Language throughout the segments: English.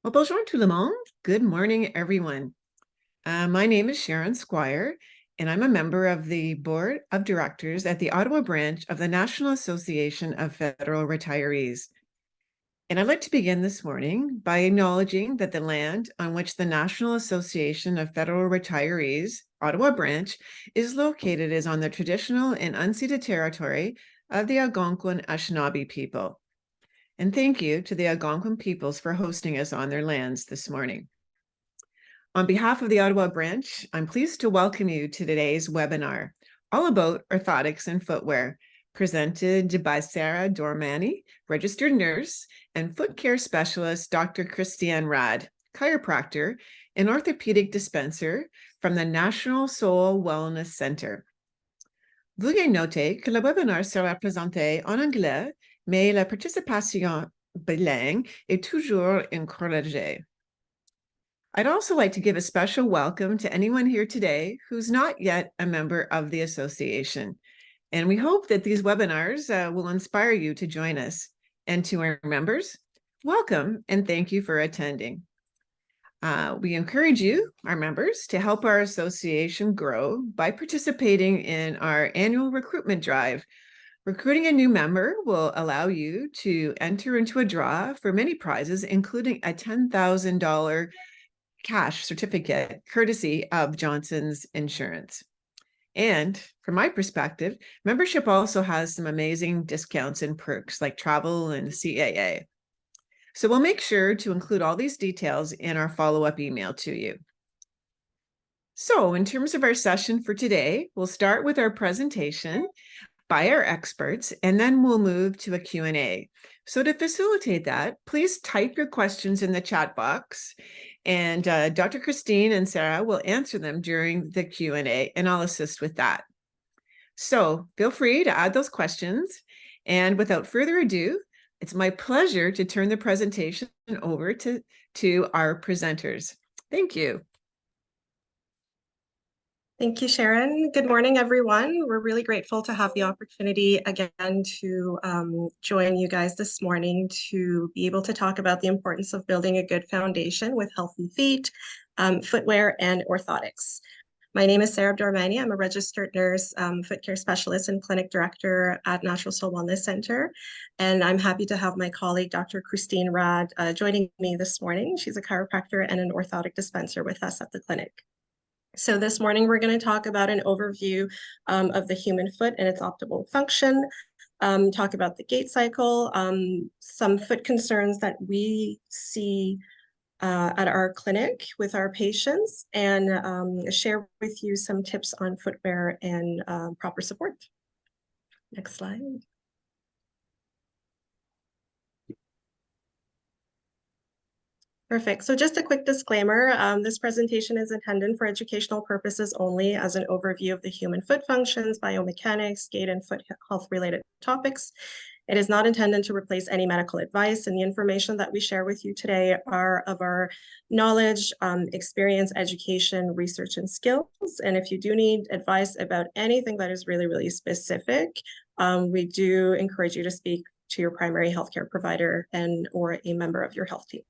Well, bonjour tout le monde. Good morning, everyone. My name is Sharon Squire, and I'm a member of the Board of Directors at the Ottawa branch of the National Association of Federal Retirees. And I'd like to begin this morning by acknowledging that the land on which the National Association of Federal Retirees, Ottawa branch, is located is on the traditional and unceded territory of the Algonquin Anishinaabe people. And thank you to the Algonquin peoples for hosting us on their lands this morning. On behalf of the Ottawa branch, I'm pleased to welcome you to today's webinar, all about orthotics and footwear, presented by Sarab Dormani, registered nurse, and foot care specialist Dr. Christiane Rad, chiropractor and orthopedic dispenser from the National Soul Wellness Center. Veuillez noter que le webinaire sera présenté en anglais, mais la participation bilingue est toujours encouragée. I'd also like to give a special welcome to anyone here today who's not yet a member of the association. And we hope that these webinars will inspire you to join us. And to our members, welcome and thank you for attending. We encourage you, our members, to help our association grow by participating in our annual recruitment drive. Recruiting a new member will allow you to enter into a draw for many prizes, including a $10,000 cash certificate courtesy of Johnson's Insurance. And from my perspective, membership also has some amazing discounts and perks like travel and CAA. So we'll make sure to include all these details in our follow-up email to you. So in terms of our session for today, we'll start with our presentation by our experts, and then we'll move to a Q&A. So to facilitate that, please type your questions in the chat box, and Dr. Christine and Sarah will answer them during the Q&A, and I'll assist with that. So feel free to add those questions, and without further ado, it's my pleasure to turn the presentation over to our presenters. Thank you. Thank you, Sharon. Good morning, everyone. We're really grateful to have the opportunity again to join you guys this morning to be able to talk about the importance of building a good foundation with healthy feet, footwear, and orthotics. My name is Sarab Dormani. I'm a registered nurse, foot care specialist, and clinic director at Natural Soul Wellness Center. And I'm happy to have my colleague, Dr. Christine Rad, joining me this morning. She's a chiropractor and an orthotic dispenser with us at the clinic. So this morning, we're going to talk about an overview of the human foot and its optimal function, talk about the gait cycle, some foot concerns that we see at our clinic with our patients, and share with you some tips on footwear and proper support. Next slide. Perfect. So just a quick disclaimer, this presentation is intended for educational purposes only as an overview of the human foot functions, biomechanics, gait, and foot health-related topics. It is not intended to replace any medical advice, and the information that we share with you today are of our knowledge, experience, education, research, and skills. And if you do need advice about anything that is really, really specific, we do encourage you to speak to your primary healthcare provider and or a member of your health team.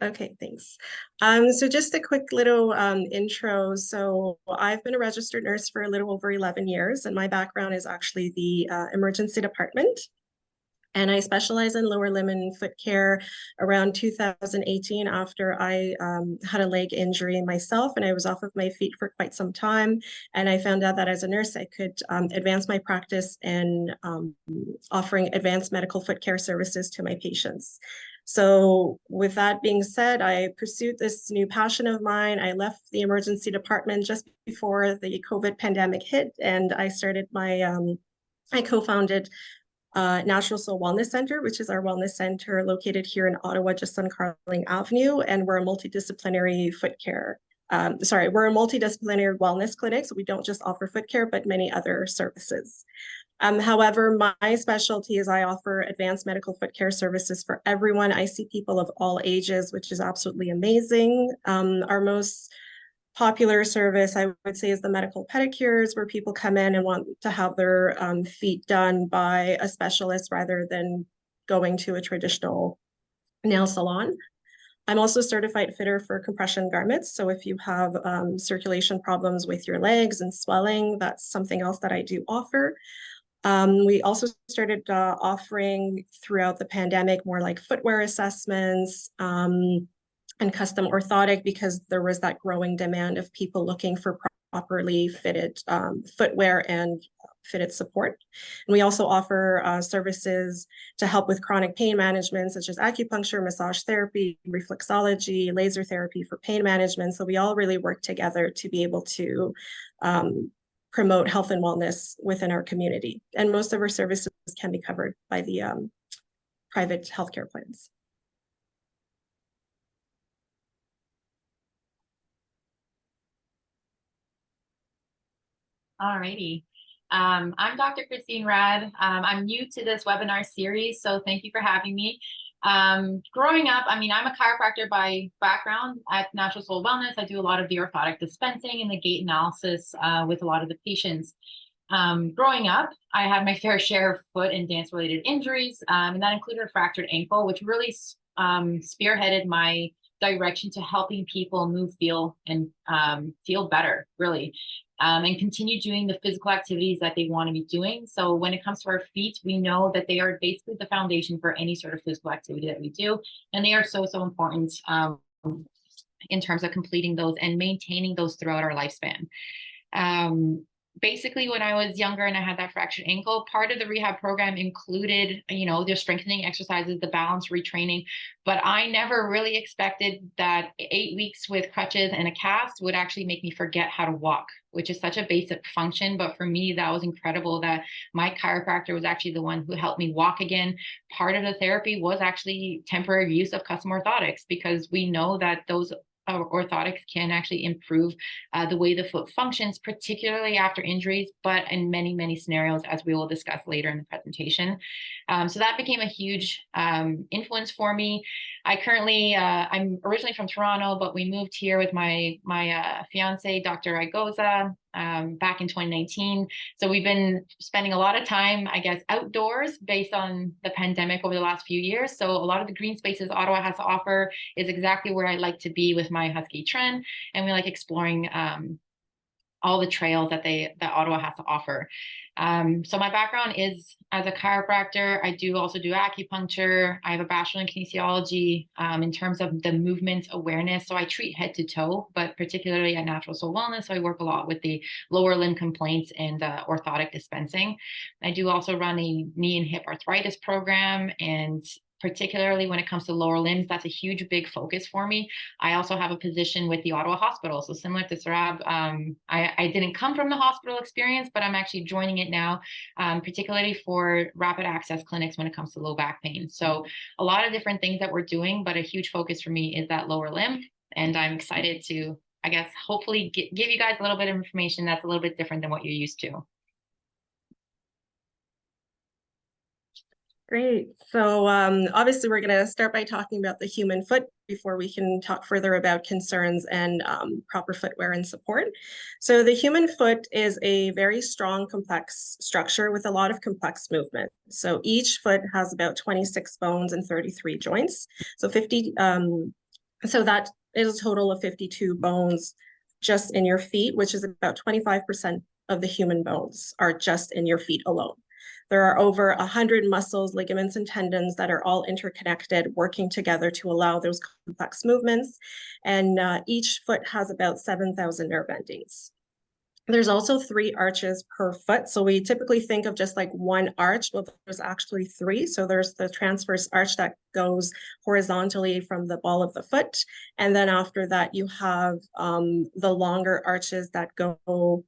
Okay, thanks. So just a quick little intro. So I've been a registered nurse for a little over 11 years, and my background is actually the emergency department. And I specialize in lower limb and foot care around 2018 after I had a leg injury myself, and I was off of my feet for quite some time. And I found out that as a nurse, I could advance my practice in offering advanced medical foot care services to my patients. So with that being said, I pursued this new passion of mine. I left the emergency department just before the COVID pandemic hit, and I started I co-founded Natural Soul Wellness Center, which is our wellness center located here in Ottawa, just on Carling Avenue, and we're a multidisciplinary foot care. We're a multidisciplinary wellness clinic, so we don't just offer foot care, but many other services. However, my specialty is I offer advanced medical foot care services for everyone. I see people of all ages, which is absolutely amazing. Our most popular service, I would say, is the medical pedicures, where people come in and want to have their feet done by a specialist rather than going to a traditional nail salon. I'm also a certified fitter for compression garments. So if you have circulation problems with your legs and swelling, that's something else that I do offer. We also started offering throughout the pandemic more like footwear assessments and custom orthotic, because there was that growing demand of people looking for properly fitted footwear and fitted support. And we also offer services to help with chronic pain management, such as acupuncture, massage therapy, reflexology, laser therapy for pain management. So we all really work together to be able to promote health and wellness within our community. And most of our services can be covered by the private healthcare plans. All righty. I'm Dr. Christine Rad. I'm new to this webinar series, so thank you for having me. Growing up, I mean, I'm a chiropractor by background at Natural Soul Wellness. I do a lot of the orthotic dispensing and the gait analysis with a lot of the patients. Growing up, I had my fair share of foot and dance related injuries, and that included a fractured ankle, which really spearheaded my direction to helping people move, feel, and feel better, really. And continue doing the physical activities that they want to be doing. So when it comes to our feet, we know that they are basically the foundation for any sort of physical activity that we do. And they are so important in terms of completing those and maintaining those throughout our lifespan. Basically, when I was younger and I had that fractured ankle, part of the rehab program included, the strengthening exercises, the balance retraining, but I never really expected that 8 weeks with crutches and a cast would actually make me forget how to walk, which is such a basic function. But for me, that was incredible that my chiropractor was actually the one who helped me walk again. Part of the therapy was actually temporary use of custom orthotics, because we know that those orthotics can actually improve the way the foot functions, particularly after injuries, but in many, many scenarios, as we will discuss later in the presentation. So that became a huge influence for me. I currently, I'm originally from Toronto, but we moved here with my fiance, Dr. Igoza, back in 2019. So we've been spending a lot of time, I guess, outdoors based on the pandemic over the last few years. So a lot of the green spaces Ottawa has to offer is exactly where I like to be with my husky Tren, and we like exploring all the trails that Ottawa has to offer. So my background is as a chiropractor. I do also do acupuncture. I have a bachelor in kinesiology in terms of the movement awareness. So I treat head to toe, but particularly at Natural Soul Wellness, so I work a lot with the lower limb complaints and orthotic dispensing. I do also run a knee and hip arthritis program, and particularly when it comes to lower limbs, that's a huge, big focus for me. I also have a position with the Ottawa Hospital. So similar to Sarab, I didn't come from the hospital experience, but I'm actually joining it now, particularly for rapid access clinics when it comes to low back pain. So a lot of different things that we're doing, but a huge focus for me is that lower limb. And I'm excited to, I guess, hopefully give you guys a little bit of information that's a little bit different than what you're used to. Great. So obviously we're going to start by talking about the human foot before we can talk further about concerns and proper footwear and support. So the human foot is a very strong, complex structure with a lot of complex movement. So each foot has about 26 bones and 33 joints. So so that is a total of 52 bones just in your feet, which is about 25% of the human bones are just in your feet alone. There are over 100 muscles, ligaments, and tendons that are all interconnected, working together to allow those complex movements. And each foot has about 7,000 nerve endings. There's also 3 arches per foot. So we typically think of just like one arch. Well, there's actually 3. So there's the transverse arch that goes horizontally from the ball of the foot. And then after that, you have the longer arches that go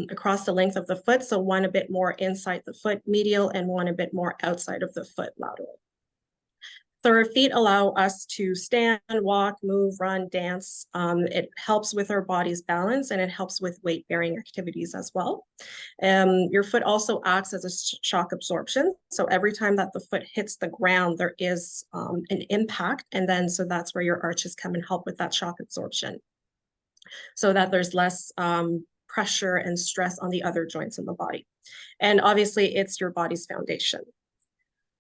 across the length of the foot. So one a bit more inside the foot medial and one a bit more outside of the foot lateral. So our feet allow us to stand, walk, move, run, dance. It helps with our body's balance, and it helps with weight-bearing activities as well. Your foot also acts as a shock absorption. So every time that the foot hits the ground, there is an impact. And then so that's where your arches come and help with that shock absorption. so that there's less pressure and stress on the other joints in the body. And obviously, it's your body's foundation.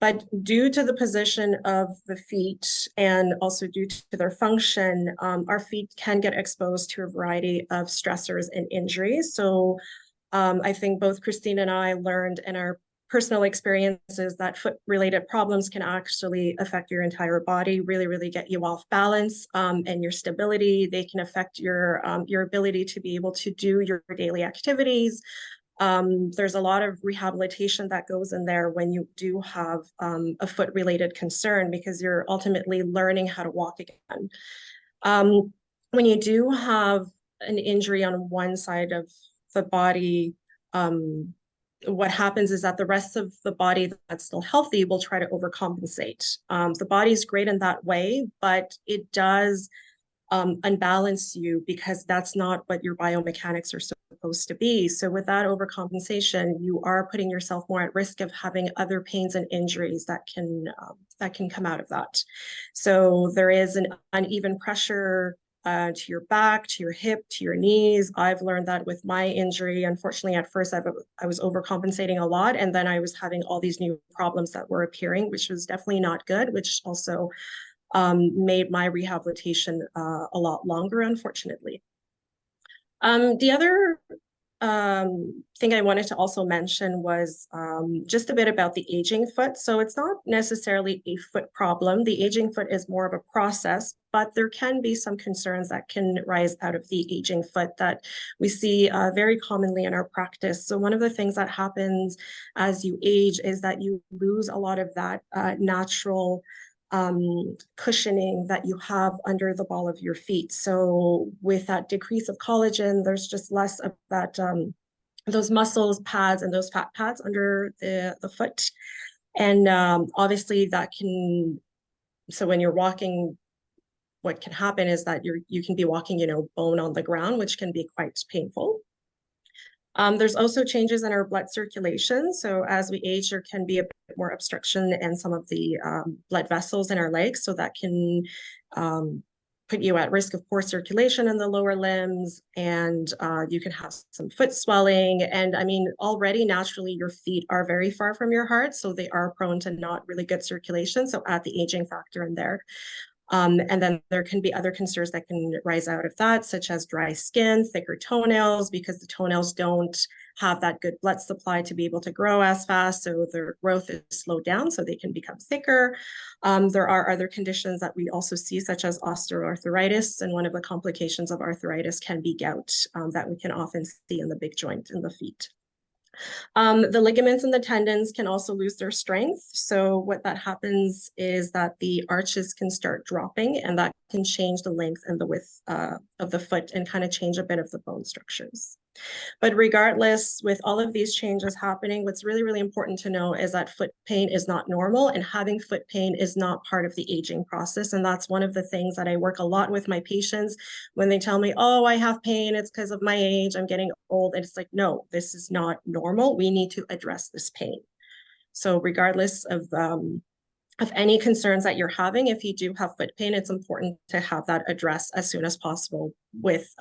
But due to the position of the feet and also due to their function, our feet can get exposed to a variety of stressors and injuries. So I think both Christine and I learned in our personal experiences that foot-related problems can actually affect your entire body, really get you off balance, and your stability. They can affect your ability to be able to do your daily activities. There's a lot of rehabilitation that goes in there when you do have a foot-related concern, because you're ultimately learning how to walk again. When you do have an injury on one side of the body, what happens is that the rest of the body that's still healthy will try to overcompensate. The body's great in that way, but it does unbalance you, because that's not what your biomechanics are supposed to be. So with that overcompensation, you are putting yourself more at risk of having other pains and injuries that can come out of that. So there is an uneven pressure to your back, to your hip, to your knees. I've learned that with my injury. Unfortunately, at first I was overcompensating a lot, and then I was having all these new problems that were appearing, which was definitely not good, which also made my rehabilitation a lot longer, unfortunately. The other thing I wanted to also mention was just a bit about the aging foot. So it's not necessarily a foot problem. The aging foot is more of a process, but there can be some concerns that can rise out of the aging foot that we see very commonly in our practice. So one of the things that happens as you age is that you lose a lot of that natural cushioning that you have under the ball of your feet. So with that decrease of collagen, there's just less of that, those muscles, pads, and those fat pads under the foot. And obviously that can, so when you're walking, what can happen is that you can be walking, bone on the ground, which can be quite painful. There's also changes in our blood circulation. So as we age, there can be a bit more obstruction in some of the blood vessels in our legs. So that can put you at risk of poor circulation in the lower limbs, and you can have some foot swelling. And I mean, already naturally, your feet are very far from your heart, so they are prone to not really good circulation. So add the aging factor in there. And then there can be other concerns that can rise out of that, such as dry skin, thicker toenails, because the toenails don't have that good blood supply to be able to grow as fast. So their growth is slowed down, so they can become thicker. There are other conditions that we also see, such as osteoarthritis. And one of the complications of arthritis can be gout that we can often see in the big joint in the feet. The ligaments and the tendons can also lose their strength. So what that happens is that the arches can start dropping, and that can change the length and the width of the foot and kind of change a bit of the bone structures. But regardless, with all of these changes happening, what's really important to know is that foot pain is not normal, and having foot pain is not part of the aging process. And that's one of the things that I work a lot with my patients when they tell me, oh, I have pain, it's because of my age, I'm getting old. And it's like, no, this is not normal. We need to address this pain. So regardless of any concerns that you're having, if you do have foot pain, it's important to have that addressed as soon as possible with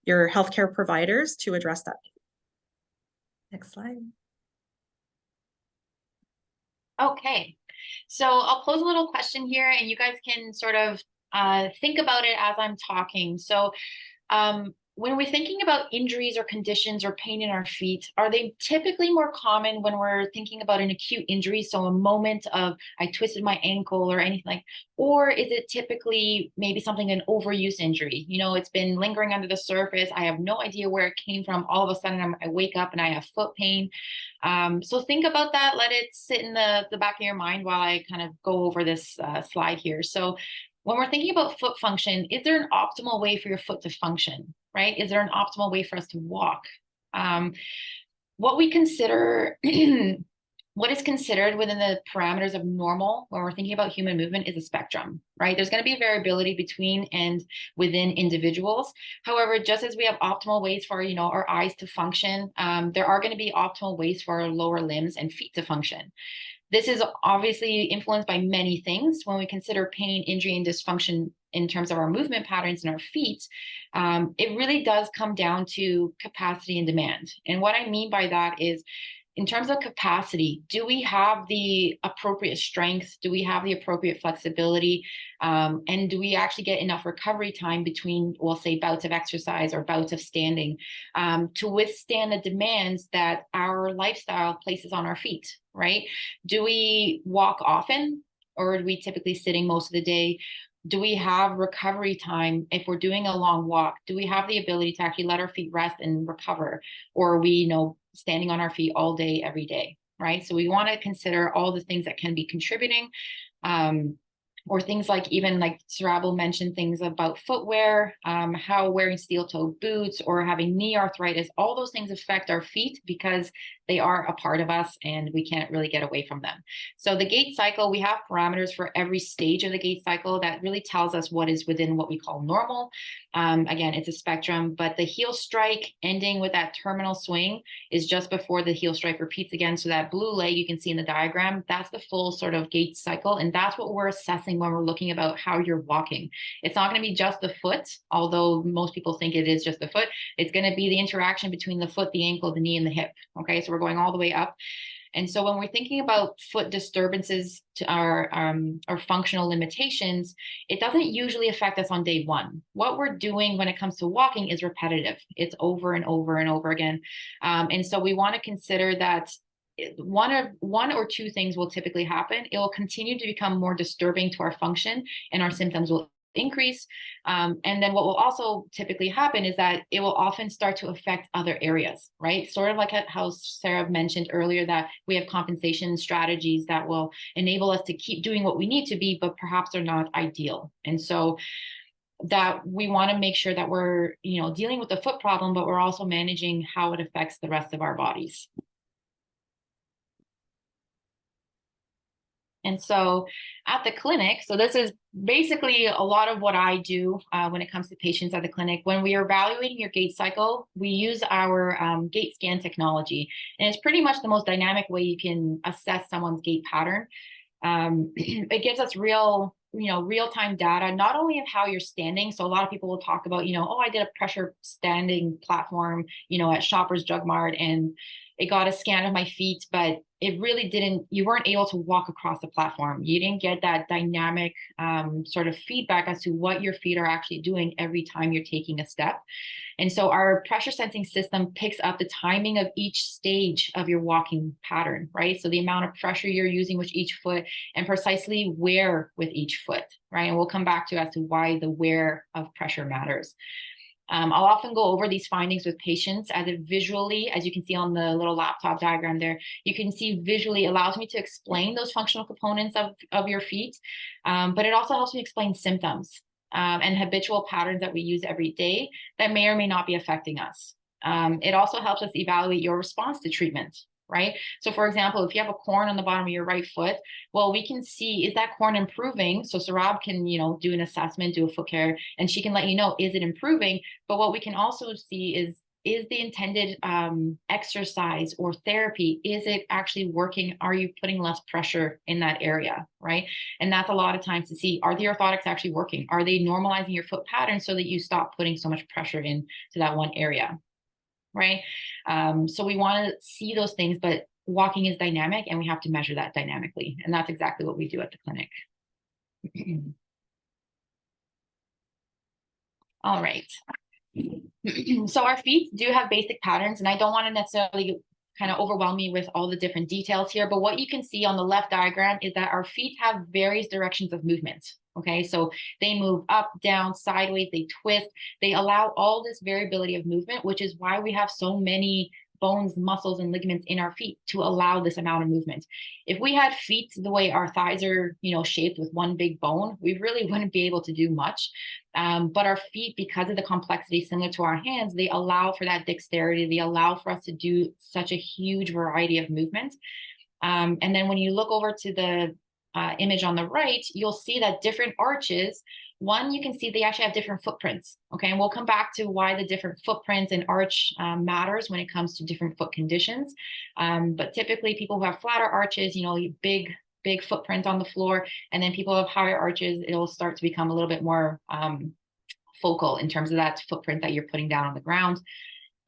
your healthcare providers to address that. Next slide. Okay, so I'll pose a little question here, and you guys can sort of think about it as I'm talking. So when we're thinking about injuries or conditions or pain in our feet, are they typically more common when we're thinking about an acute injury? So a moment of I twisted my ankle or anything like, or is it typically maybe something, an overuse injury? It's been lingering under the surface. I have no idea where it came from. All of a sudden I wake up and I have foot pain. So think about that. Let it sit in the back of your mind while I kind of go over this slide here. So when we're thinking about foot function, is there an optimal way for your foot to function, right? Is there an optimal way for us to walk? What we consider, what is considered within the parameters of normal when we're thinking about human movement is a spectrum, right? There's going to be variability between and within individuals. However, just as we have optimal ways for, our eyes to function, there are going to be optimal ways for our lower limbs and feet to function. This is obviously influenced by many things. When we consider pain, injury, and dysfunction in terms of our movement patterns in our feet, it really does come down to capacity and demand. And what I mean by that is, in terms of capacity, do we have the appropriate strength? Do we have the appropriate flexibility? And do we actually get enough recovery time between, we'll say, bouts of exercise or bouts of standing to withstand the demands that our lifestyle places on our feet, right? Do we walk often, or are we typically sitting most of the day? Do we have recovery time if we're doing a long walk? Do we have the ability to actually let our feet rest and recover? Or are we, standing on our feet all day, every day, right? So we want to consider all the things that can be contributing. Or things like, even like Sarab mentioned, things about footwear, how wearing steel-toed boots or having knee arthritis, all those things affect our feet because they are a part of us and we can't really get away from them. So the gait cycle, we have parameters for every stage of the gait cycle that really tells us what is within what we call normal. Again, it's a spectrum, but the heel strike ending with that terminal swing is just before the heel strike repeats again. So that blue leg you can see in the diagram, that's the full sort of gait cycle. And that's what we're assessing when we're looking about how you're walking. It's not going to be just the foot, although most people think it is just the foot. It's going to be the interaction between the foot, the ankle, the knee, and the hip. Okay, so we're going all the way up. And so when we're thinking about foot disturbances to our functional limitations, it doesn't usually affect us on day one. What we're doing when it comes to walking is repetitive. It's over and over and over again. And so we want to consider that one or two things will typically happen. It will continue to become more disturbing to our function and our symptoms will increase. And then what will also typically happen is that it will often start to affect other areas, right? Sort of like how Sarah mentioned earlier, that we have compensation strategies that will enable us to keep doing what we need to be, but perhaps are not ideal. And so that we want to make sure that we're, dealing with the foot problem, but we're also managing how it affects the rest of our bodies. And so at the clinic, so this is basically a lot of what I do when it comes to patients at the clinic. When we are evaluating your gait cycle, we use our gait scan technology. And it's pretty much the most dynamic way you can assess someone's gait pattern. It gives us real-time data, not only of how you're standing. So a lot of people will talk about, I did a pressure standing platform, at Shoppers Drug Mart, and it got a scan of my feet, but it really you weren't able to walk across the platform. You didn't get that dynamic sort of feedback as to what your feet are actually doing every time you're taking a step. And so our pressure sensing system picks up the timing of each stage of your walking pattern, right? So the amount of pressure you're using with each foot and precisely where with each foot, right? And we'll come back to as to why the where of pressure matters. I'll often go over these findings with patients as it visually, as you can see on the little laptop diagram there, you can see visually allows me to explain those functional components of your feet, but it also helps me explain symptoms and habitual patterns that we use every day that may or may not be affecting us. It also helps us evaluate your response to treatment, right? So for example, if you have a corn on the bottom of your right foot, well, we can see, is that corn improving? So Sarab can, do an assessment, do a foot care, and she can let you know, is it improving? But what we can also see is the intended exercise or therapy, is it actually working? Are you putting less pressure in that area, right? And that's a lot of times to see, are the orthotics actually working? Are they normalizing your foot pattern so that you stop putting so much pressure into that one area? Right? So we want to see those things, but walking is dynamic and we have to measure that dynamically. And that's exactly what we do at the clinic. All right. So our feet do have basic patterns, and I don't want to necessarily kind of overwhelm me with all the different details here, but what you can see on the left diagram is that our feet have various directions of movement. Okay, so they move up, down, sideways, they twist, they allow all this variability of movement, which is why we have so many bones, muscles, and ligaments in our feet to allow this amount of movement. If we had feet the way our thighs are, shaped with one big bone, we really wouldn't be able to do much. But our feet, because of the complexity similar to our hands, they allow for that dexterity. They allow for us to do such a huge variety of movements. And then when you look over to the image on the right, you'll see that different arches, one, you can see they actually have different footprints. Okay, and we'll come back to why the different footprints and arch matters when it comes to different foot conditions. But typically people who have flatter arches, big footprint on the floor, and then people who have higher arches, it'll start to become a little bit more focal in terms of that footprint that you're putting down on the ground.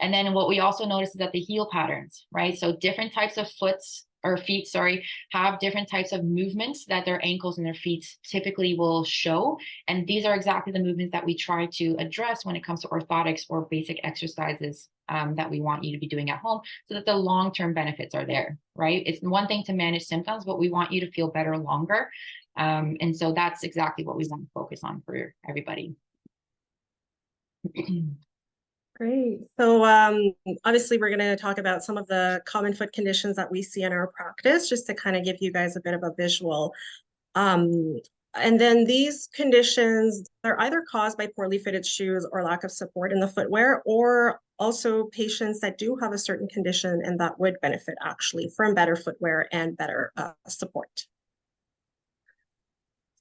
And then what we also notice is that the heel patterns, right? So different types of feet, have different types of movements that their ankles and their feet typically will show. And these are exactly the movements that we try to address when it comes to orthotics or basic exercises that we want you to be doing at home, so that the long-term benefits are there, right? It's one thing to manage symptoms, but we want you to feel better longer. And so that's exactly what we want to focus on for everybody. Great. So obviously we're going to talk about some of the common foot conditions that we see in our practice, just to kind of give you guys a bit of a visual. And then these conditions, they're either caused by poorly fitted shoes or lack of support in the footwear, or also patients that do have a certain condition and that would benefit actually from better footwear and better support.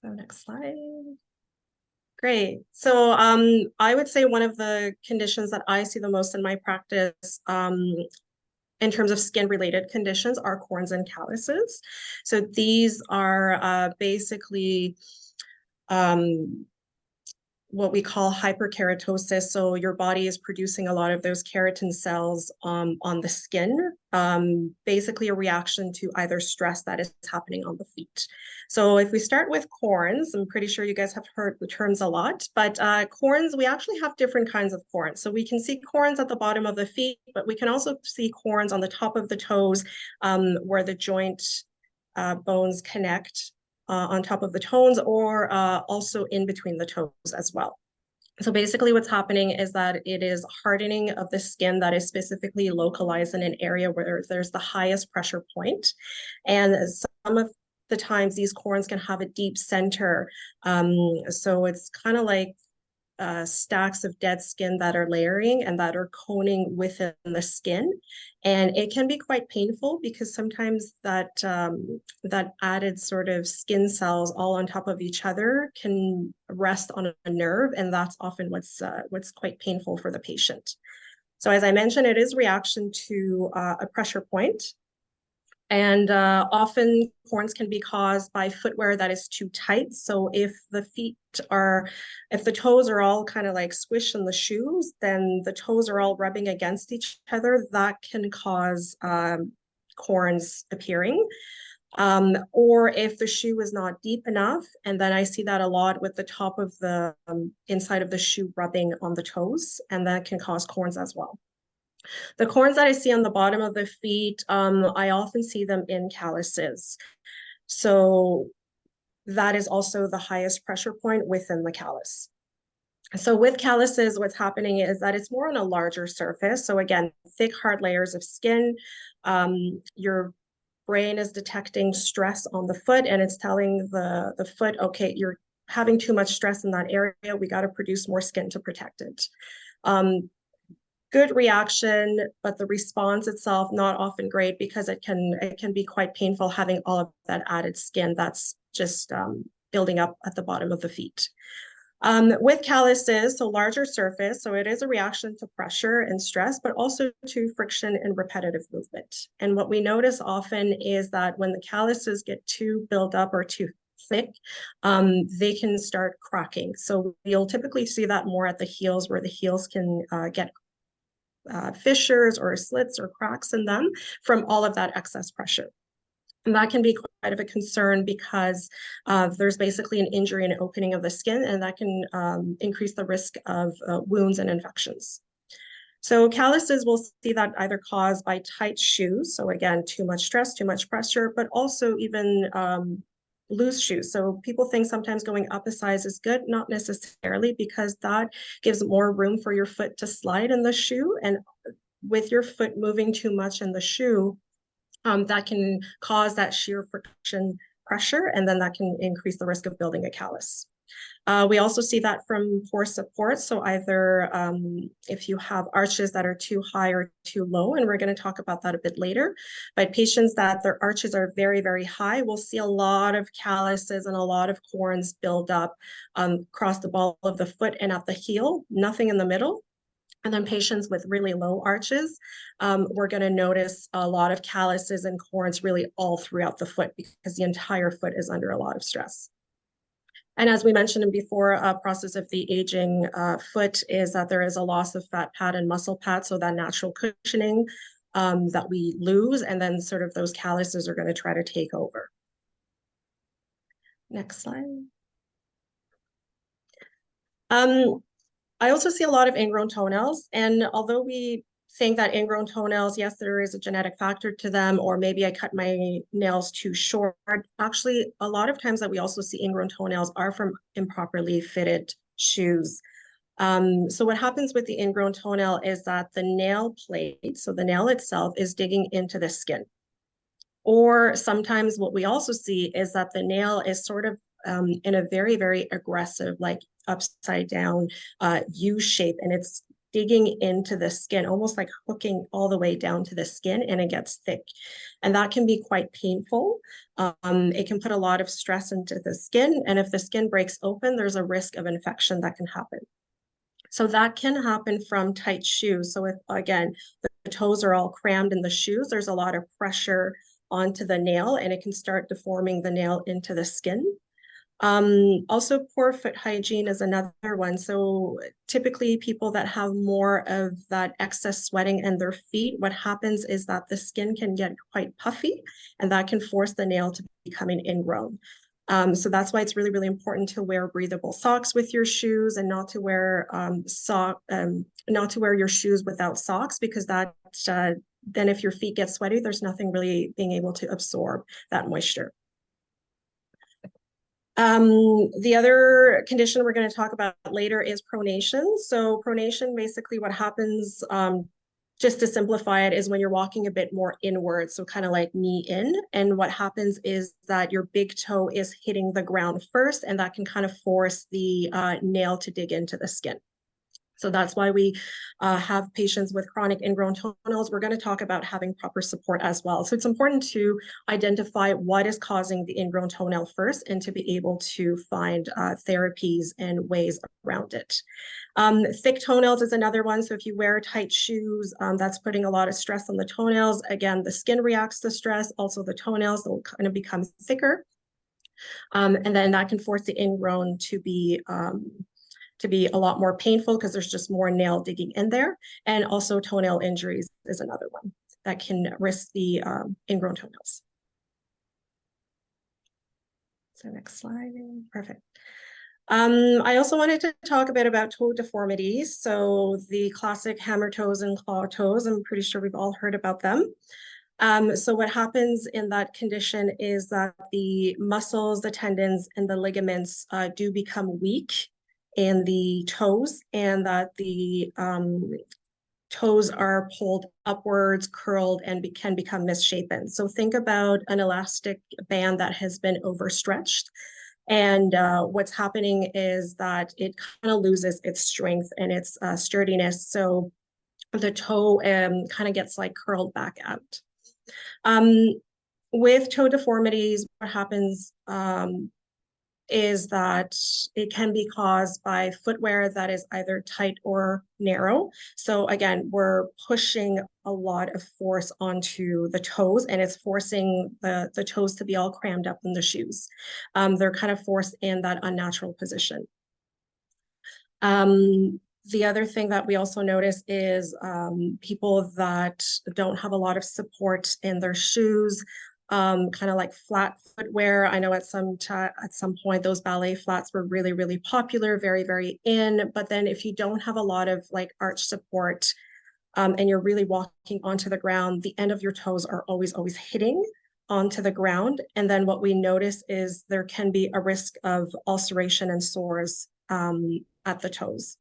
So next slide. Great. So I would say one of the conditions that I see the most in my practice in terms of skin-related conditions are corns and calluses. So these are basically what we call hyperkeratosis. So your body is producing a lot of those keratin cells on the skin, basically a reaction to either stress that is happening on the feet. So if we start with corns, I'm pretty sure you guys have heard the terms a lot, but corns, we actually have different kinds of corns. So we can see corns at the bottom of the feet, but we can also see corns on the top of the toes, where the joint bones connect on top of the toes, or also in between the toes as well. So basically what's happening is that it is hardening of the skin that is specifically localized in an area where there's the highest pressure point. And some of the times these corns can have a deep center. So it's kind of like stacks of dead skin that are layering and that are coning within the skin. And it can be quite painful because sometimes that that added sort of skin cells all on top of each other can rest on a nerve, and that's often what's quite painful for the patient. So as I mentioned, it is reaction to a pressure point. And often corns can be caused by footwear that is too tight. So if the toes are all kind of like squished in the shoes, then the toes are all rubbing against each other. That can cause corns appearing. Or if the shoe is not deep enough, and then I see that a lot with the top of the inside of the shoe rubbing on the toes, and that can cause corns as well. The corns that I see on the bottom of the feet, I often see them in calluses. So that is also the highest pressure point within the callus. So with calluses, what's happening is that it's more on a larger surface. So again, thick, hard layers of skin. Your brain is detecting stress on the foot, and it's telling the foot, okay, you're having too much stress in that area. We got to produce more skin to protect it. Good reaction, but the response itself not often great, because it can be quite painful having all of that added skin that's just building up at the bottom of the feet. With calluses, so larger surface, so it is a reaction to pressure and stress, but also to friction and repetitive movement. And what we notice often is that when the calluses get too built up or too thick, they can start cracking. So you'll typically see that more at the heels, where the heels can get fissures or slits or cracks in them from all of that excess pressure. And that can be quite of a concern, because there's basically an injury and opening of the skin, and that can increase the risk of wounds and infections. So calluses, we'll see that either caused by tight shoes. So again, too much stress, too much pressure, but also even loose shoes. So people think sometimes going up a size is good, not necessarily, because that gives more room for your foot to slide in the shoe. And with your foot moving too much in the shoe, that can cause that shear friction pressure, and then that can increase the risk of building a callus. We also see that from poor support. So either if you have arches that are too high or too low, and we're going to talk about that a bit later, but patients that their arches are very, very high, we'll see a lot of calluses and a lot of corns build up across the ball of the foot and at the heel, nothing in the middle. And then patients with really low arches, we're going to notice a lot of calluses and corns really all throughout the foot because the entire foot is under a lot of stress. And as we mentioned before, a process of the aging foot is that there is a loss of fat pad and muscle pad, so that natural cushioning that we lose, and then sort of those calluses are going to try to take over. Next slide. I also see a lot of ingrown toenails, and although we think that ingrown toenails, yes, there is a genetic factor to them, or maybe I cut my nails too short. Actually, a lot of times that we also see ingrown toenails are from improperly fitted shoes. So what happens with the ingrown toenail is that the nail plate, so the nail itself, is digging into the skin. Or sometimes what we also see is that the nail is sort of in a very, very aggressive, like upside down U shape, and it's digging into the skin, almost like hooking all the way down to the skin, and it gets thick. And that can be quite painful. It can put a lot of stress into the skin. And if the skin breaks open, there's a risk of infection that can happen. So that can happen from tight shoes. So if, again, the toes are all crammed in the shoes, there's a lot of pressure onto the nail, and it can start deforming the nail into the skin. Also, poor foot hygiene is another one. So typically people that have more of that excess sweating in their feet, what happens is that the skin can get quite puffy, and that can force the nail to becoming ingrown. So that's why it's really, really important to wear breathable socks with your shoes, and not to wear not to wear your shoes without socks, because that then if your feet get sweaty, there's nothing really being able to absorb that moisture. The other condition we're going to talk about later is pronation. So pronation, basically what happens, just to simplify it, is when you're walking a bit more inward, so kind of like knee in. And what happens is that your big toe is hitting the ground first, and that can kind of force the nail to dig into the skin. So that's why we have patients with chronic ingrown toenails. We're going to talk about having proper support as well. So it's important to identify what is causing the ingrown toenail first, and to be able to find therapies and ways around it. Thick toenails is another one. So if you wear tight shoes, that's putting a lot of stress on the toenails. Again, the skin reacts to stress. Also, the toenails will kind of become thicker. And then that can force the ingrown to be a lot more painful, because there's just more nail digging in there. And also toenail injuries is another one that can risk the ingrown toenails. So next slide, perfect. I also wanted to talk a bit about toe deformities. So the classic hammer toes and claw toes, I'm pretty sure we've all heard about them. So what happens in that condition is that the muscles, the tendons, and the ligaments do become weak in the toes, and that the toes are pulled upwards, curled, and can become misshapen. So think about an elastic band that has been overstretched. And what's happening is that it kind of loses its strength and its sturdiness. So the toe kind of gets like curled back out. With toe deformities, what happens is that it can be caused by footwear that is either tight or narrow. So again, we're pushing a lot of force onto the toes, and it's forcing the toes to be all crammed up in the shoes. They're kind of forced in that unnatural position. The other thing that we also notice is people that don't have a lot of support in their shoes, kind of like flat footwear. I know at some point those ballet flats were really, really popular, very, very in. But then if you don't have a lot of like arch support, and you're really walking onto the ground, the end of your toes are always hitting onto the ground. And then what we notice is there can be a risk of ulceration and sores at the toes.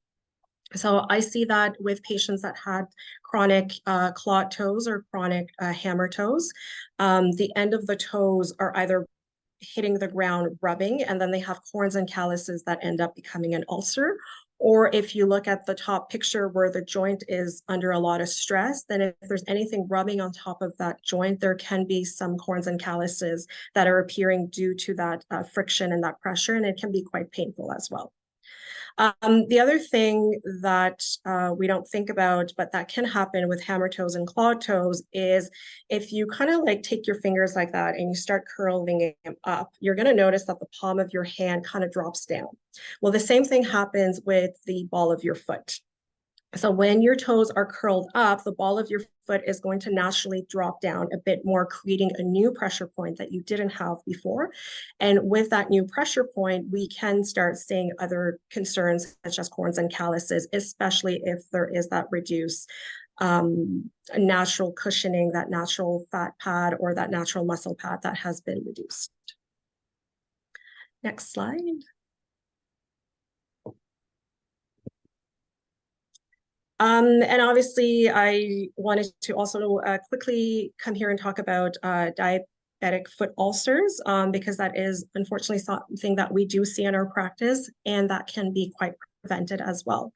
So I see that with patients that had chronic clot toes or chronic hammer toes. The end of the toes are either hitting the ground rubbing, and then they have corns and calluses that end up becoming an ulcer. Or if you look at the top picture where the joint is under a lot of stress, then if there's anything rubbing on top of that joint, there can be some corns and calluses that are appearing due to that friction and that pressure, and it can be quite painful as well. The other thing that we don't think about, but that can happen with hammer toes and clawed toes, is if you kind of like take your fingers like that and you start curling them up, you're going to notice that the palm of your hand kind of drops down. Well, the same thing happens with the ball of your foot. So when your toes are curled up, the ball of your foot is going to naturally drop down a bit more, creating a new pressure point that you didn't have before. And with that new pressure point, we can start seeing other concerns such as corns and calluses, especially if there is that reduced natural cushioning, that natural fat pad or that natural muscle pad that has been reduced. Next slide. And obviously, I wanted to also quickly come here and talk about diabetic foot ulcers, because that is unfortunately something that we do see in our practice, and that can be quite prevented as well.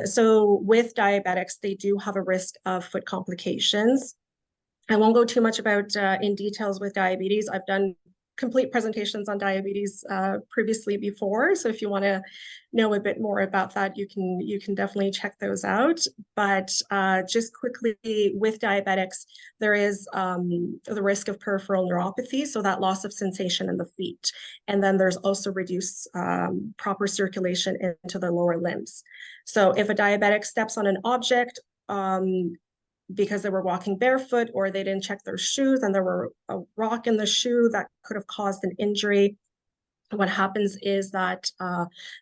So with diabetics, they do have a risk of foot complications. I won't go too much about in details with diabetes. I've done complete presentations on diabetes previously before. So if you want to know a bit more about that, you can definitely check those out. But just quickly, with diabetics, there is the risk of peripheral neuropathy, so that loss of sensation in the feet. And then there's also reduced proper circulation into the lower limbs. So if a diabetic steps on an object, because they were walking barefoot or they didn't check their shoes and there were a rock in the shoe that could have caused an injury, what happens is that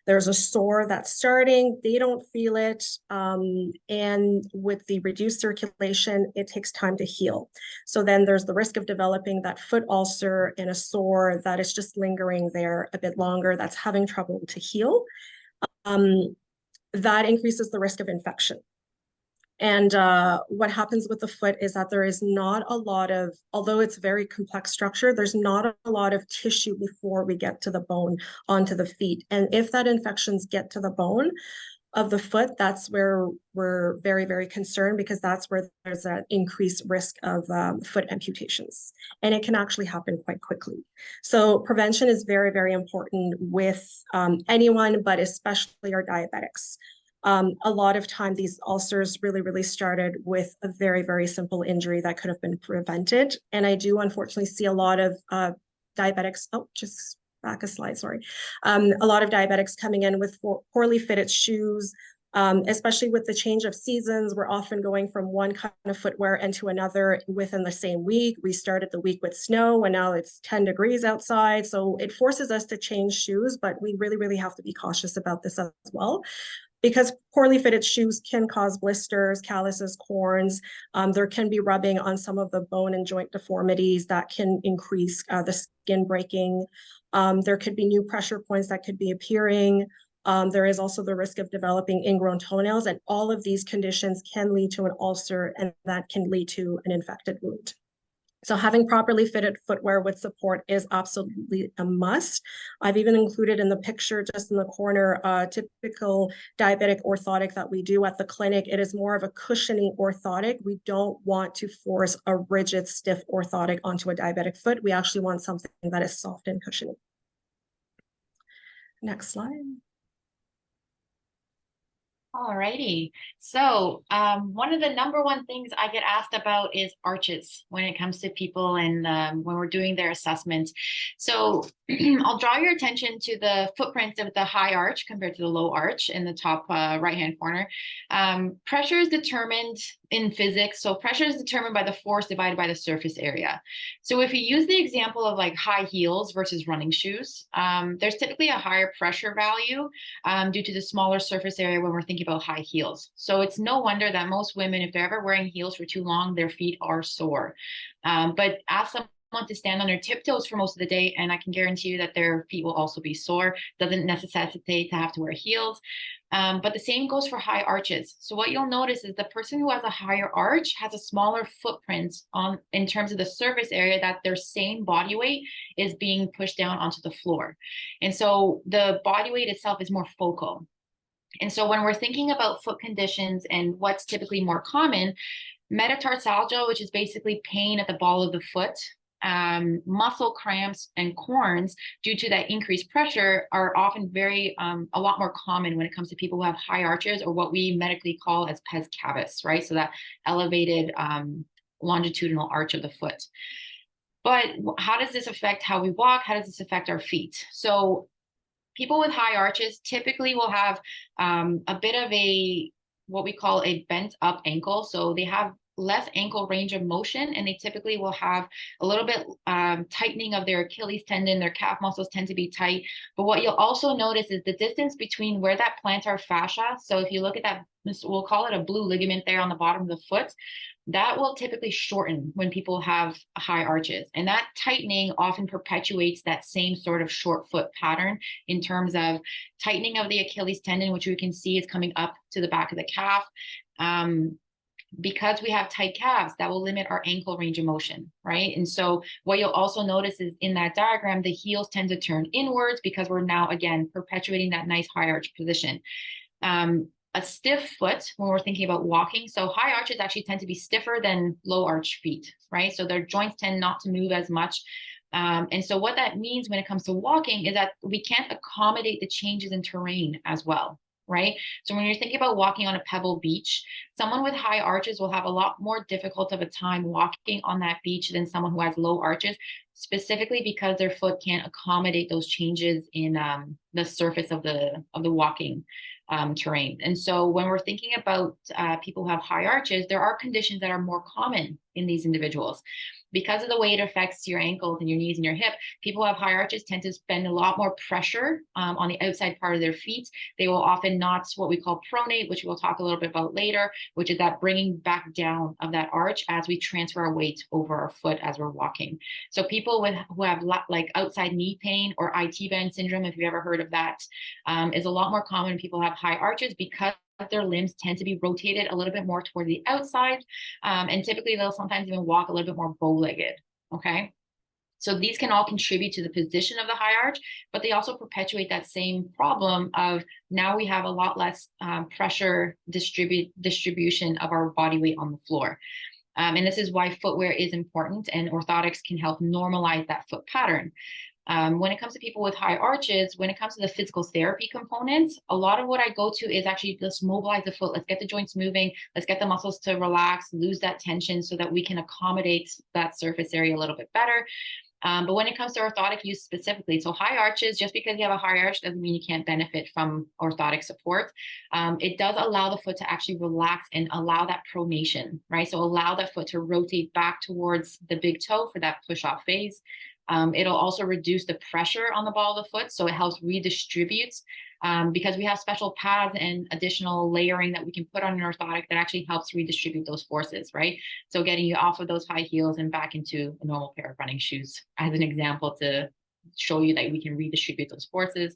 there's a sore that's starting, they don't feel it, and with the reduced circulation, it takes time to heal. So then there's the risk of developing that foot ulcer and a sore that is just lingering there a bit longer, that's having trouble to heal. That increases the risk of infection. And what happens with the foot is that there is not a lot of, although it's a very complex structure, there's not a lot of tissue before we get to the bone onto the feet. And if that infections get to the bone of the foot, that's where we're very, very concerned, because that's where there's an increased risk of foot amputations. And it can actually happen quite quickly. So prevention is very, very important with anyone, but especially our diabetics. A lot of time, these ulcers really started with a very, very simple injury that could have been prevented. And I do unfortunately see a lot of diabetics, just back a slide, sorry. A lot of diabetics coming in with poorly fitted shoes, especially with the change of seasons. We're often going from one kind of footwear into another within the same week. We started the week with snow and now it's 10 degrees outside. So it forces us to change shoes, but we really have to be cautious about this as well, because poorly fitted shoes can cause blisters, calluses, corns. There can be rubbing on some of the bone and joint deformities that can increase the skin breaking. There could be new pressure points that could be appearing. There is also the risk of developing ingrown toenails, and all of these conditions can lead to an ulcer, and that can lead to an infected wound. So having properly fitted footwear with support is absolutely a must. I've even included in the picture just in the corner a typical diabetic orthotic that we do at the clinic. It is more of a cushioning orthotic. We don't want to force a rigid, stiff orthotic onto a diabetic foot. We actually want something that is soft and cushioning. Next slide. All righty. So one of the number one things I get asked about is arches when it comes to people and when we're doing their assessments. So I'll draw your attention to the footprints of the high arch compared to the low arch in the top right-hand corner. Pressure is determined in physics. So pressure is determined by the force divided by the surface area. So if you use the example of like high heels versus running shoes, there's typically a higher pressure value due to the smaller surface area when we're thinking about high heels. So it's no wonder that most women, if they're ever wearing heels for too long, their feet are sore. But ask them to stand on their tiptoes for most of the day, and I can guarantee you that their feet will also be sore. Doesn't necessitate to have to wear heels. But the same goes for high arches. So what you'll notice is the person who has a higher arch has a smaller footprint in terms of the surface area, that their same body weight is being pushed down onto the floor. And so the body weight itself is more focal. And so when we're thinking about foot conditions and what's typically more common, metatarsalgia, which is basically pain at the ball of the foot, muscle cramps and corns due to that increased pressure are often a lot more common when it comes to people who have high arches, or what we medically call as pes cavus, right? So that elevated longitudinal arch of the foot. But how does this affect how we walk? How does this affect our feet? So people with high arches typically will have a bit of what we call a bent up ankle. So they have less ankle range of motion, and they typically will have a little bit tightening of their Achilles tendon. Their calf muscles tend to be tight. But what you'll also notice is the distance between where that plantar fascia, so if you look at that, we'll call it a blue ligament there on the bottom of the foot, that will typically shorten when people have high arches. And that tightening often perpetuates that same sort of short foot pattern in terms of tightening of the Achilles tendon, which we can see is coming up to the back of the calf. Because we have tight calves, that will limit our ankle range of motion, right? And so what you'll also notice is in that diagram, the heels tend to turn inwards because we're now, again, perpetuating that nice high arch position. A stiff foot when we're thinking about walking. So high arches actually tend to be stiffer than low arch feet, right? So their joints tend not to move as much. And so what that means when it comes to walking is that we can't accommodate the changes in terrain as well, right? So when you're thinking about walking on a pebble beach, someone with high arches will have a lot more difficult of a time walking on that beach than someone who has low arches, specifically because their foot can't accommodate those changes in the surface of the walking terrain. And so when we're thinking about people who have high arches, there are conditions that are more common in these individuals. Because of the way it affects your ankles and your knees and your hip, people who have high arches tend to spend a lot more pressure on the outside part of their feet. They will often not what we call pronate, which we'll talk a little bit about later, which is that bringing back down of that arch as we transfer our weight over our foot as we're walking. So people who have like outside knee pain or IT band syndrome, if you've ever heard of that, is a lot more common when people have high arches because their limbs tend to be rotated a little bit more toward the outside. And typically they'll sometimes even walk a little bit more bow-legged, okay? So these can all contribute to the position of the high arch, but they also perpetuate that same problem of now we have a lot less pressure distribution of our body weight on the floor. And this is why footwear is important, and orthotics can help normalize that foot pattern. When it comes to people with high arches, when it comes to the physical therapy components, a lot of what I go to is actually let's mobilize the foot. Let's get the joints moving. Let's get the muscles to relax, lose that tension so that we can accommodate that surface area a little bit better. But when it comes to orthotic use specifically, so high arches, just because you have a high arch doesn't mean you can't benefit from orthotic support. It does allow the foot to actually relax and allow that pronation, right? So allow that foot to rotate back towards the big toe for that push-off phase. It'll also reduce the pressure on the ball of the foot, so it helps redistribute because we have special pads and additional layering that we can put on an orthotic that actually helps redistribute those forces, right? So getting you off of those high heels and back into a normal pair of running shoes as an example to show you that we can redistribute those forces.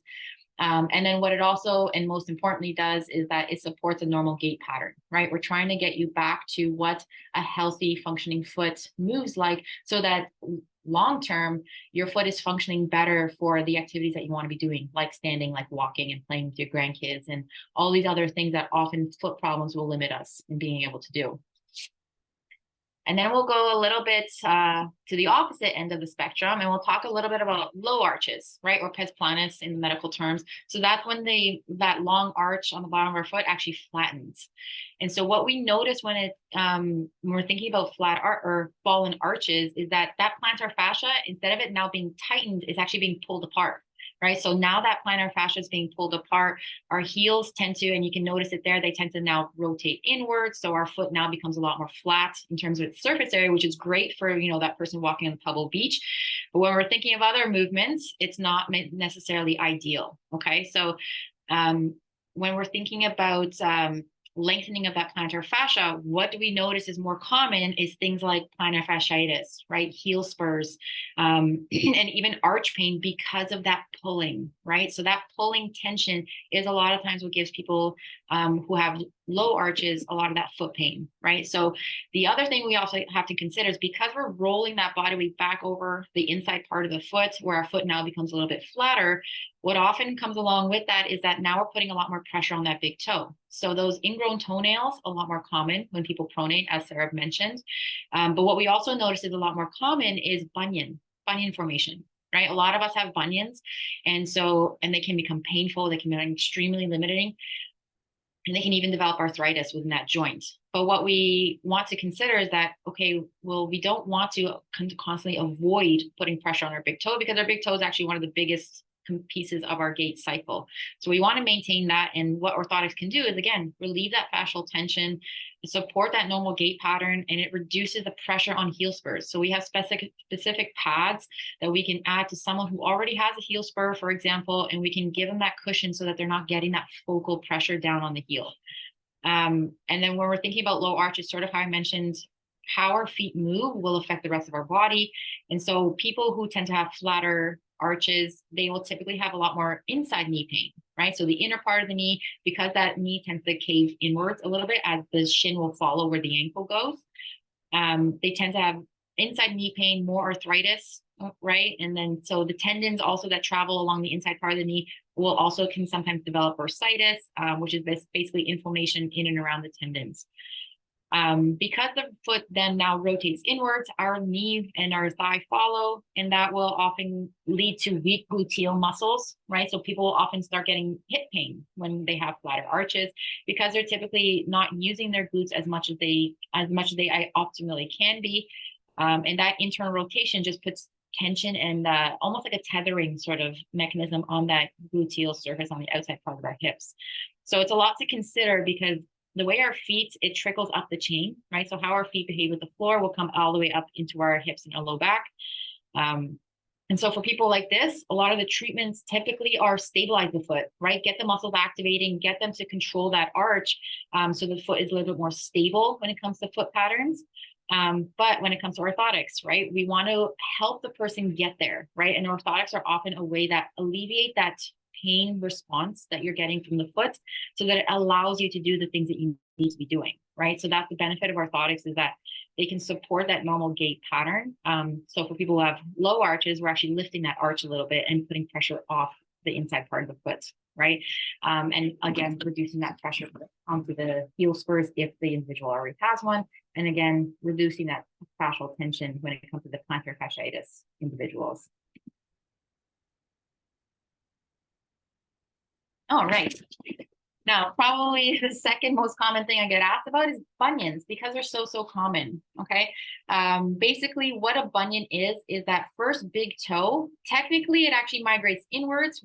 And then what it also, and most importantly, does is that it supports a normal gait pattern, right? We're trying to get you back to what a healthy functioning foot moves like so that long-term, your foot is functioning better for the activities that you want to be doing, like standing, like walking and playing with your grandkids and all these other things that often foot problems will limit us in being able to do. And then we'll go a little bit to the opposite end of the spectrum, and we'll talk a little bit about low arches, right? Or pes planus in the medical terms. So that's when that long arch on the bottom of our foot actually flattens. And so what we notice when we're thinking about flat or fallen arches is that plantar fascia, instead of it now being tightened, is actually being pulled apart. Right. So now that plantar fascia is being pulled apart, our heels tend to, and you can notice it there, they tend to now rotate inwards. So our foot now becomes a lot more flat in terms of its surface area, which is great for, that person walking on the pebble beach. But when we're thinking of other movements, it's not necessarily ideal. Okay. So when we're thinking about lengthening of that plantar fascia, what do we notice is more common is things like plantar fasciitis, right? Heel spurs, and even arch pain because of that pulling, right? So that pulling tension is a lot of times what gives people who have low arches a lot of that foot pain, right? So the other thing we also have to consider is because we're rolling that body weight back over the inside part of the foot, where our foot now becomes a little bit flatter, what often comes along with that is that now we're putting a lot more pressure on that big toe. So those ingrown toenails, a lot more common when people pronate, as Sarab mentioned. But what we also notice is a lot more common is bunion formation, right? A lot of us have bunions. And they can become painful. They can be extremely limiting. And they can even develop arthritis within that joint. But what we want to consider is that, okay, well, we don't want to constantly avoid putting pressure on our big toe, because our big toe is actually one of the biggest pieces of our gait cycle. So we want to maintain that. And what orthotics can do is, again, relieve that fascial tension, support that normal gait pattern, and it reduces the pressure on heel spurs. So we have specific pads that we can add to someone who already has a heel spur, for example, and we can give them that cushion so that they're not getting that focal pressure down on the heel. And then when we're thinking about low arches, sort of how I mentioned, how our feet move will affect the rest of our body. And so people who tend to have flatter arches, they will typically have a lot more inside knee pain, right? So the inner part of the knee, because that knee tends to cave inwards a little bit as the shin will follow where the ankle goes. They tend to have inside knee pain, more arthritis, right? And then so the tendons also that travel along the inside part of the knee will also can sometimes develop bursitis, which is basically inflammation in and around the tendons. Because the foot then now rotates inwards, our knee and our thigh follow, and that will often lead to weak gluteal muscles, right? So people will often start getting hip pain when they have flatter arches, because they're typically not using their glutes as much as they optimally can be. And that internal rotation just puts tension and almost like a tethering sort of mechanism on that gluteal surface on the outside part of our hips. So it's a lot to consider, because the way our feet, it trickles up the chain, right? So how our feet behave with the floor will come all the way up into our hips and our low back. And so for people like this, a lot of the treatments typically are stabilize the foot, right? Get the muscles activating, get them to control that arch, so the foot is a little bit more stable when it comes to foot patterns. But when it comes to orthotics, right, we want to help the person get there, right? And orthotics are often a way that alleviate that pain response that you're getting from the foot, so that it allows you to do the things that you need to be doing, right? So that's the benefit of orthotics, is that they can support that normal gait pattern. So for people who have low arches, we're actually lifting that arch a little bit and putting pressure off the inside part of the foot, right? And again, reducing that pressure onto the heel spurs if the individual already has one. And again, reducing that fascial tension when it comes to the plantar fasciitis individuals. All right. Now, probably the second most common thing I get asked about is bunions, because they're so common, okay? Basically, what a bunion is that first big toe. Technically, it actually migrates inwards,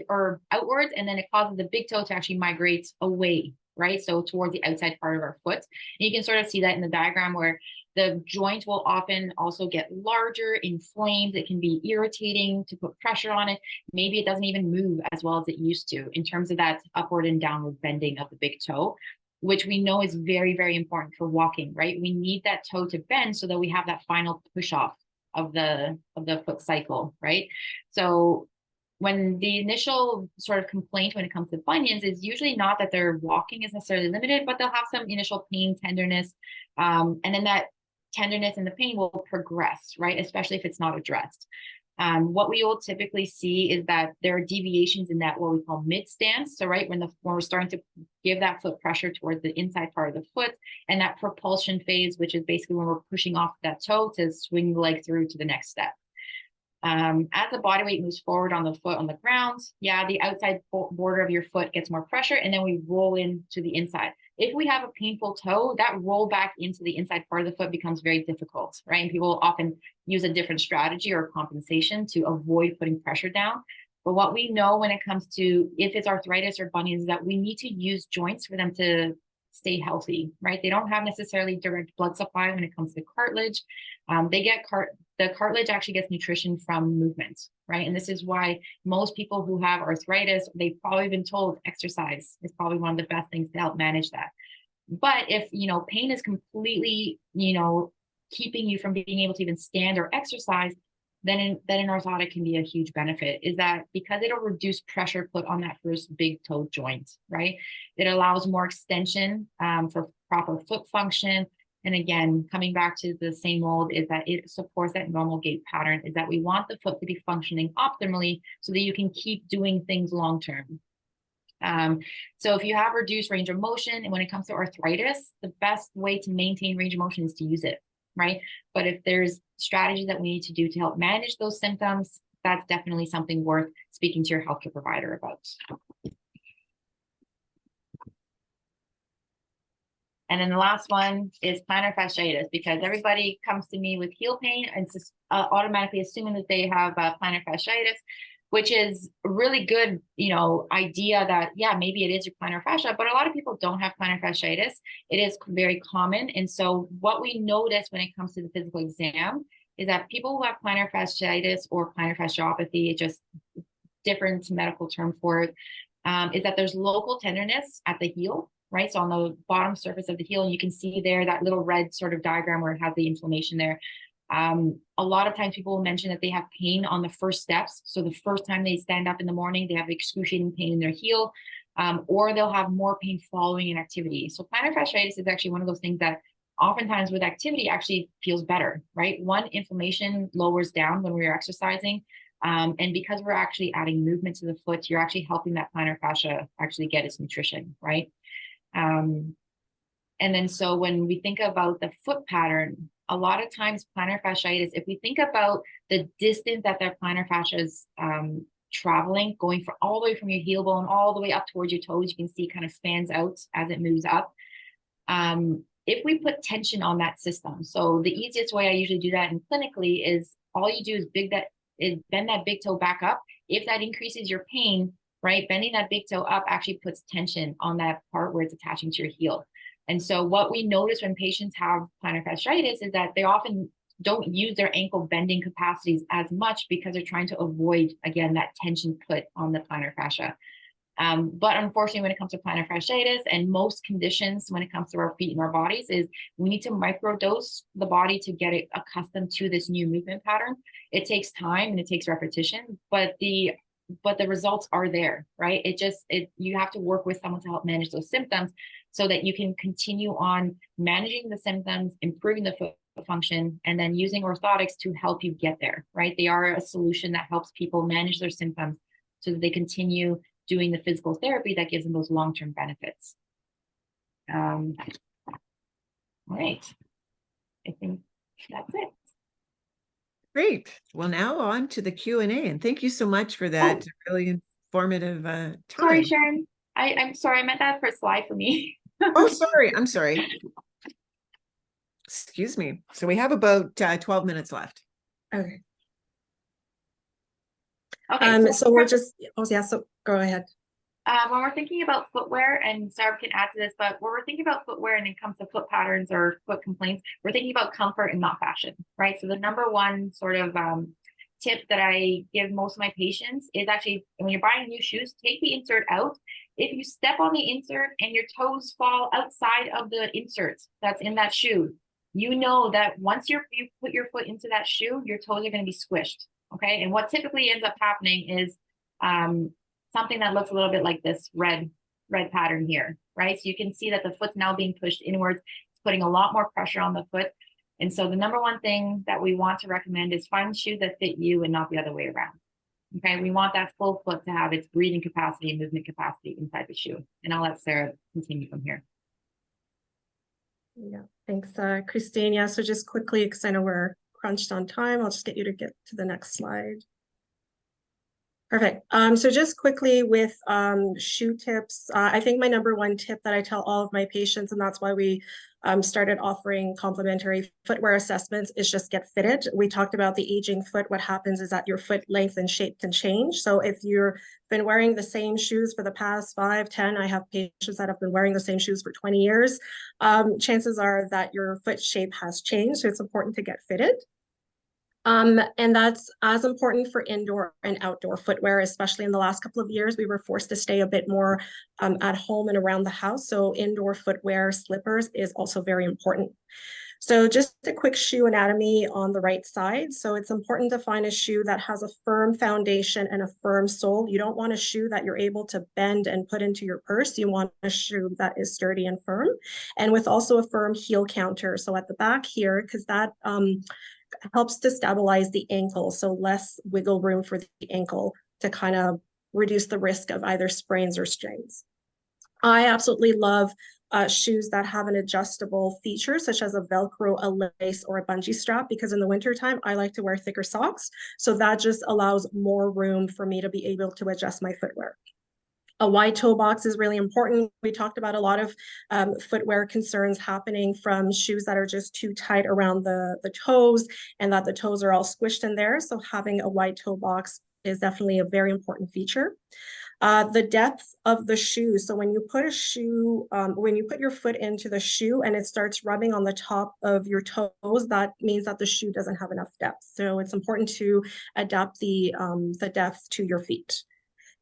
or outwards, and then it causes the big toe to actually migrate away, right? So towards the outside part of our foot. And you can sort of see that in the diagram, where the joint will often also get larger, inflamed. It can be irritating to put pressure on it. Maybe it doesn't even move as well as it used to in terms of that upward and downward bending of the big toe, which we know is very important for walking, right? We need that toe to bend so that we have that final push off of the foot cycle, right? So when the initial sort of complaint when it comes to bunions is usually not that their walking is necessarily limited, but they'll have some initial pain, tenderness, and then that tenderness and the pain will progress, right? Especially if it's not addressed. What we will typically see is that there are deviations in that what we call mid stance. So, right, when we're starting to give that foot pressure towards the inside part of the foot, and that propulsion phase, which is basically when we're pushing off that toe to swing the leg through to the next step. As the body weight moves forward on the foot on the ground, the outside border of your foot gets more pressure, and then we roll into the inside. If we have a painful toe, that roll back into the inside part of the foot becomes very difficult, right? And people often use a different strategy or compensation to avoid putting pressure down. But what we know when it comes to if it's arthritis or bunions is that we need to use joints for them to stay healthy, right? They don't have necessarily direct blood supply when it comes to cartilage. They get the cartilage actually gets nutrition from movement, right? And this is why most people who have arthritis, they've probably been told exercise is probably one of the best things to help manage that. But if, pain is completely, keeping you from being able to even stand or exercise, then an orthotic can be a huge benefit. Is that because it'll reduce pressure put on that first big toe joint, right? It allows more extension for proper foot function. And again, coming back to the same old, is that it supports that normal gait pattern, is that we want the foot to be functioning optimally so that you can keep doing things long term. So if you have reduced range of motion, and when it comes to arthritis, the best way to maintain range of motion is to use it, right? But if there's strategies that we need to do to help manage those symptoms, that's definitely something worth speaking to your healthcare provider about. And then the last one is plantar fasciitis, because everybody comes to me with heel pain and just automatically assuming that they have plantar fasciitis, which is a really good, idea that, yeah, maybe it is your plantar fascia, but a lot of people don't have plantar fasciitis. It is very common. And so what we notice when it comes to the physical exam is that people who have plantar fasciitis or plantar fasciopathy, just different medical term for it, is that there's local tenderness at the heel, right? So on the bottom surface of the heel, you can see there that little red sort of diagram where it has the inflammation there. A lot of times people will mention that they have pain on the first steps. So the first time they stand up in the morning, they have excruciating pain in their heel, or they'll have more pain following an activity. So plantar fasciitis is actually one of those things that oftentimes with activity actually feels better, right? One, inflammation lowers down when we're exercising. And because we're actually adding movement to the foot, you're actually helping that plantar fascia actually get its nutrition, right? And then so when we think about the foot pattern, a lot of times plantar fasciitis, if we think about the distance that their plantar fascia is traveling, going from all the way from your heel bone all the way up towards your toes, you can see it kind of fans out as it moves up. If we put tension on that system, so the easiest way I usually do that in clinically is all you do is bend that big toe back up. If that increases your pain, right, bending that big toe up actually puts tension on that part where it's attaching to your heel. And so what we notice when patients have plantar fasciitis is that they often don't use their ankle bending capacities as much because they're trying to avoid, again, that tension put on the plantar fascia. But unfortunately, when it comes to plantar fasciitis and most conditions, when it comes to our feet and our bodies, is we need to microdose the body to get it accustomed to this new movement pattern. It takes time and it takes repetition, but the results are there, right? You have to work with someone to help manage those symptoms so that you can continue on managing the symptoms, improving the foot function, and then using orthotics to help you get there, right? They are a solution that helps people manage their symptoms so that they continue doing the physical therapy that gives them those long-term benefits. All right. I think that's it. Great. Well, now on to the Q&A, and thank you so much for that really informative time. Sorry, Sharon. I'm sorry, I meant that for a slide for me. Oh, sorry. I'm sorry. Excuse me. So we have about 12 minutes left. Okay. Okay. So we're just, so go ahead. When we're thinking about footwear, and Sarab can add to this, but when we're thinking about footwear and it comes to foot patterns or foot complaints, we're thinking about comfort and not fashion, right? So the number one sort of tip that I give most of my patients is actually when you're buying new shoes, take the insert out. If you step on the insert and your toes fall outside of the insert that's in that shoe, you know that once you put your foot into that shoe, your toes are going to be squished, okay? And what typically ends up happening is something that looks a little bit like this red pattern here, right? So you can see that the foot's now being pushed inwards. It's putting a lot more pressure on the foot. And so the number one thing that we want to recommend is find shoes that fit you and not the other way around. Okay, we want that full foot to have its breathing capacity and movement capacity inside the shoe. And I'll let Sarah continue from here. Yeah, thanks, Christine. Yeah, so just quickly, because I know we're crunched on time, I'll just get you to get to the next slide. Perfect. So just quickly with shoe tips, I think my number one tip that I tell all of my patients, and that's why we started offering complimentary footwear assessments, is just get fitted. We talked about the aging foot. What happens is that your foot length and shape can change. So if you've been wearing the same shoes for the past 5, 10, I have patients that have been wearing the same shoes for 20 years, chances are that your foot shape has changed. So it's important to get fitted. And that's as important for indoor and outdoor footwear, especially in the last couple of years. We were forced to stay a bit more at home and around the house. So indoor footwear, slippers is also very important. So just a quick shoe anatomy on the right side. So it's important to find a shoe that has a firm foundation and a firm sole. You don't want a shoe that you're able to bend and put into your purse. You want a shoe that is sturdy and firm, and with also a firm heel counter. So at the back here, because that helps to stabilize the ankle, so less wiggle room for the ankle to kind of reduce the risk of either sprains or strains. I absolutely love shoes that have an adjustable feature, such as a Velcro, a lace, or a bungee strap, because in the wintertime, I like to wear thicker socks. So that just allows more room for me to be able to adjust my footwear. A wide toe box is really important. We talked about a lot of footwear concerns happening from shoes that are just too tight around the toes and that the toes are all squished in there. So having a wide toe box is definitely a very important feature. The depth of the shoe. So when you put a shoe, when you put your foot into the shoe and it starts rubbing on the top of your toes, that means that the shoe doesn't have enough depth. So it's important to adapt the depth to your feet.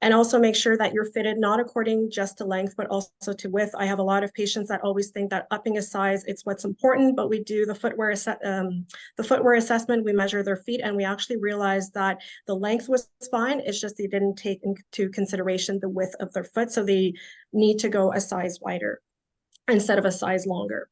And also make sure that you're fitted not according just to length, but also to width. I have a lot of patients that always think that upping a size, it's what's important, but we do the footwear assessment, we measure their feet, and we actually realized that the length was fine. It's just they didn't take into consideration the width of their foot. So they need to go a size wider instead of a size longer.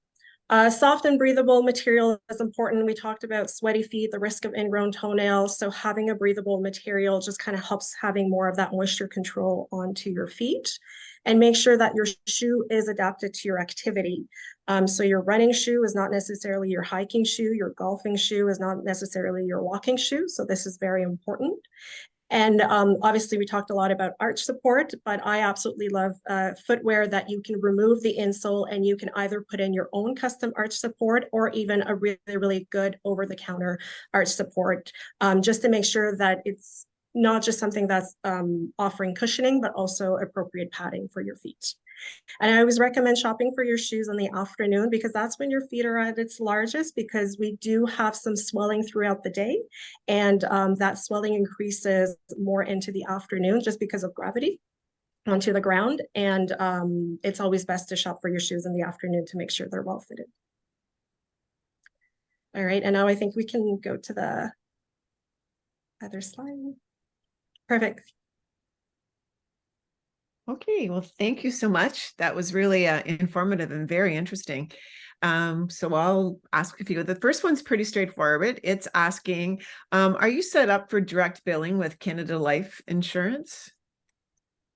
Soft and breathable material is important. We talked about sweaty feet, the risk of ingrown toenails. So having a breathable material just kind of helps having more of that moisture control onto your feet. And make sure that your shoe is adapted to your activity. So your running shoe is not necessarily your hiking shoe. Your golfing shoe is not necessarily your walking shoe. So this is very important. And obviously, we talked a lot about arch support, but I absolutely love footwear that you can remove the insole and you can either put in your own custom arch support or even a really, really good over-the-counter arch support, just to make sure that it's not just something that's offering cushioning, but also appropriate padding for your feet. And I always recommend shopping for your shoes in the afternoon because that's when your feet are at its largest, because we do have some swelling throughout the day. And that swelling increases more into the afternoon just because of gravity onto the ground. And it's always best to shop for your shoes in the afternoon to make sure they're well fitted. All right, and now I think we can go to the other slide. Perfect. Okay, well, thank you so much. That was really informative and very interesting. So I'll ask a few. The first one's pretty straightforward. It's asking, are you set up for direct billing with Canada Life Insurance?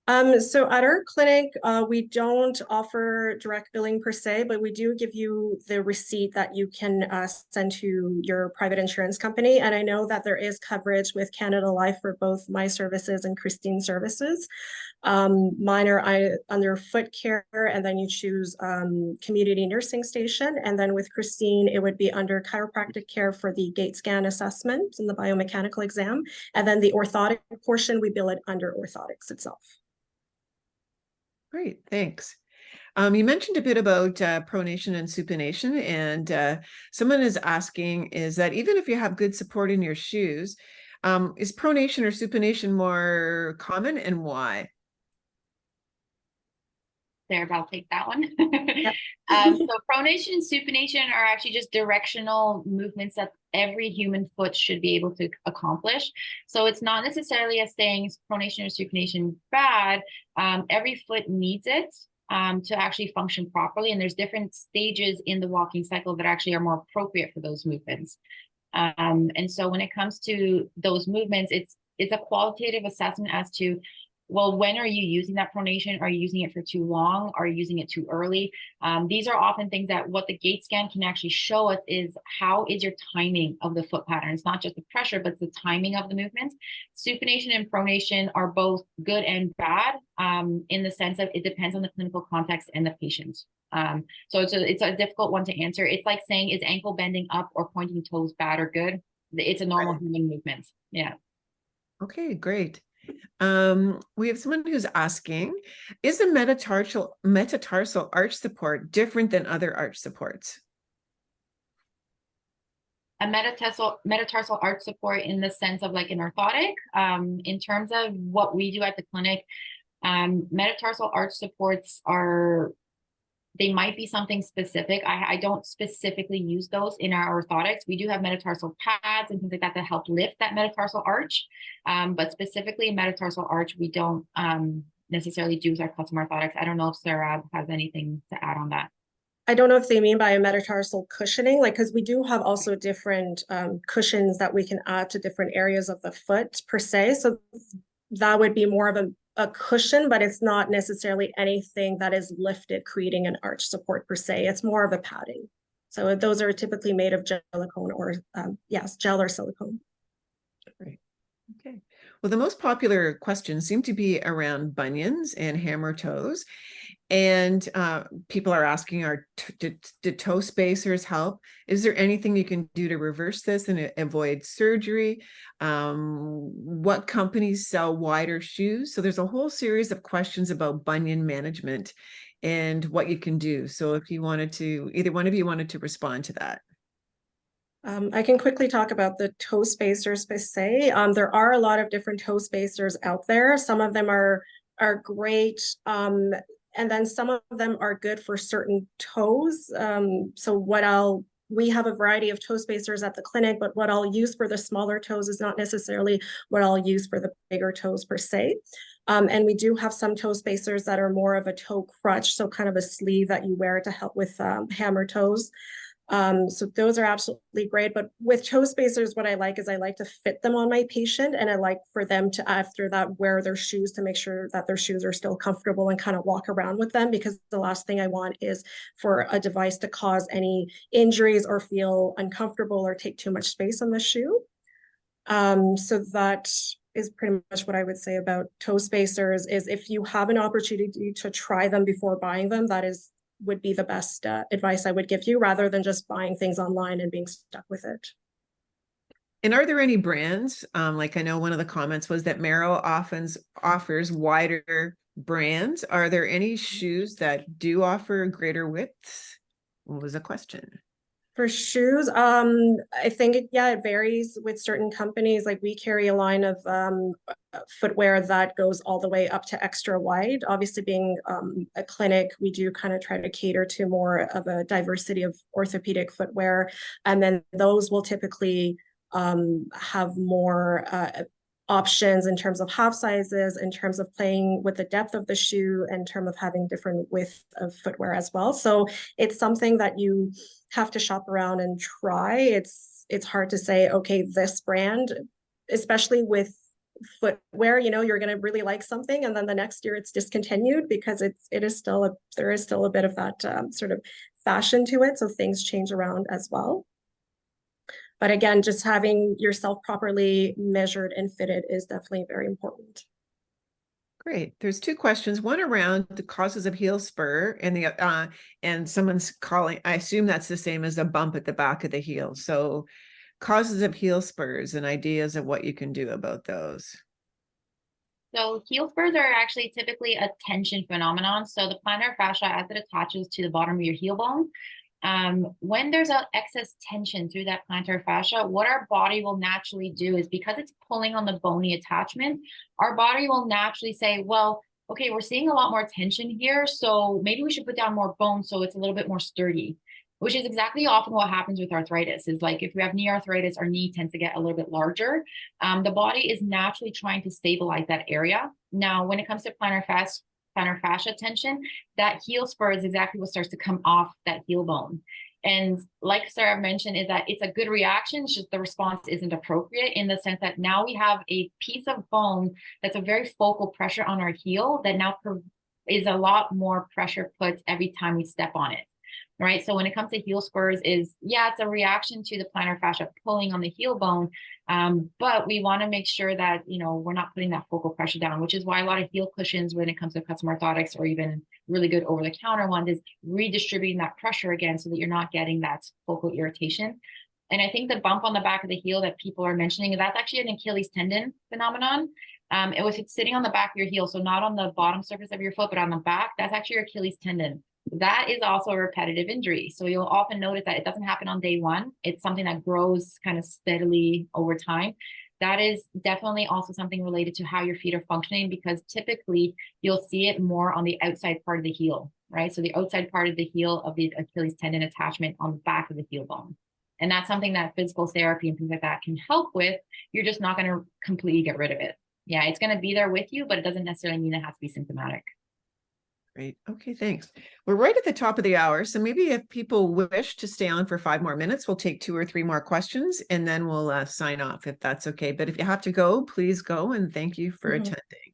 So at our clinic, we don't offer direct billing per se, but we do give you the receipt that you can send to your private insurance company. And I know that there is coverage with Canada Life for both my services and Christine's services. Mine are under foot care, and then you choose community nursing station. And then with Christine, it would be under chiropractic care for the gait scan assessment and the biomechanical exam. And then the orthotic portion, we bill it under orthotics itself. Great, thanks. You mentioned a bit about pronation and supination, and someone is asking, is that even if you have good support in your shoes, is pronation or supination more common, and why? Sarab, I'll take that one. Yep. So pronation and supination are actually just directional movements that every human foot should be able to accomplish. So it's not necessarily as saying pronation or supination bad. Every foot needs it to actually function properly. And there's different stages in the walking cycle that actually are more appropriate for those movements. And so when it comes to those movements, it's a qualitative assessment as to, well, when are you using that pronation? Are you using it for too long? Are you using it too early? These are often things that what the gait scan can actually show us is how is your timing of the foot pattern. It's not just the pressure, but it's the timing of the movements. Supination and pronation are both good and bad in the sense of it depends on the clinical context and the patient. So it's a difficult one to answer. It's like saying, is ankle bending up or pointing toes bad or good? It's a normal human movement. Yeah. Okay, great. We have someone who's asking, is the metatarsal arch support different than other arch supports? A metatarsal arch support in the sense of like an orthotic. In terms of what we do at the clinic, metatarsal arch supports are, they might be something specific. I don't specifically use those in our orthotics. We do have metatarsal pads and things like that that help lift that metatarsal arch. But specifically metatarsal arch, we don't necessarily do with our custom orthotics. I don't know if Sarab has anything to add on that. I don't know if they mean by a metatarsal cushioning, like, because we do have also different cushions that we can add to different areas of the foot per se. So that would be more of a cushion, but it's not necessarily anything that is lifted, creating an arch support per se. It's more of a padding. So those are typically made of silicone or yes, gel or silicone. Right. Okay. Well, the most popular questions seem to be around bunions and hammer toes. And people are asking, did toe spacers help? Is there anything you can do to reverse this and avoid surgery? What companies sell wider shoes? So there's a whole series of questions about bunion management and what you can do. So if you wanted to, either one of you wanted to respond to that. I can quickly talk about the toe spacers per se. There are a lot of different toe spacers out there. Some of them are great. And then some of them are good for certain toes. So we have a variety of toe spacers at the clinic, but what I'll use for the smaller toes is not necessarily what I'll use for the bigger toes per se. And we do have some toe spacers that are more of a toe crutch, so kind of a sleeve that you wear to help with hammer toes. So those are absolutely great. But with toe spacers, what I like is I like to fit them on my patient, and I like for them to, after that, wear their shoes to make sure that their shoes are still comfortable and kind of walk around with them, because the last thing I want is for a device to cause any injuries or feel uncomfortable or take too much space on the shoe. So that is pretty much what I would say about toe spacers. Is if you have an opportunity to try them before buying them, would be the best advice I would give you, rather than just buying things online and being stuck with it. And are there any brands? Like I know one of the comments was that Merrow often offers wider brands. Are there any shoes that do offer greater width? What was the question? For shoes, I think it varies with certain companies. Like we carry a line of footwear that goes all the way up to extra wide. Obviously, being a clinic, we do kind of try to cater to more of a diversity of orthopedic footwear, and then those will typically have more options in terms of half sizes, in terms of playing with the depth of the shoe, in terms of having different width of footwear as well. So it's something that you have to shop around and try. It's hard to say, okay, this brand, especially with footwear, you're going to really like something, and then the next year it's discontinued, because there is still a bit of that sort of fashion to it. So things change around as well. But again, just having yourself properly measured and fitted is definitely very important. Great. There's two questions. One around the causes of heel spur, and someone's calling. I assume that's the same as a bump at the back of the heel. So, causes of heel spurs and ideas of what you can do about those. So heel spurs are actually typically a tension phenomenon. So the plantar fascia, as it attaches to the bottom of your heel bone, when there's an excess tension through that plantar fascia, what our body will naturally do is, because it's pulling on the bony attachment, our body will naturally say, well, okay, we're seeing a lot more tension here, so maybe we should put down more bone so it's a little bit more sturdy, which is exactly often what happens with arthritis. Is like if we have knee arthritis, our knee tends to get a little bit larger. The body is naturally trying to stabilize that area. Now, when it comes to plantar fascia tension, that heel spur is exactly what starts to come off that heel bone. And like Sarah mentioned, is that it's a good reaction, it's just the response isn't appropriate, in the sense that now we have a piece of bone that's a very focal pressure on our heel that now is a lot more pressure put every time we step on it. Right. So when it comes to heel spurs, it's a reaction to the plantar fascia pulling on the heel bone. But we want to make sure that, we're not putting that focal pressure down, which is why a lot of heel cushions, when it comes to custom orthotics or even really good over the counter ones, is redistributing that pressure again so that you're not getting that focal irritation. And I think the bump on the back of the heel that people are mentioning, that's actually an Achilles tendon phenomenon. If it's sitting on the back of your heel, so not on the bottom surface of your foot, but on the back, that's actually your Achilles tendon. that is also a repetitive injury. So you'll often notice that it doesn't happen on day one. It's something that grows kind of steadily over time. That is definitely also something related to how your feet are functioning, because typically you'll see it more on the outside part of the heel, right? So the outside part of the heel of the Achilles tendon attachment on the back of the heel bone. And that's something that physical therapy and things like that can help with. You're just not going to completely get rid of it. Yeah, it's going to be there with you, but it doesn't necessarily mean it has to be symptomatic. Great. Okay, thanks. We're right at the top of the hour. So maybe if people wish to stay on for 5 more minutes, we'll take 2 or 3 more questions and then we'll sign off if that's okay. But if you have to go, please go, and thank you for attending.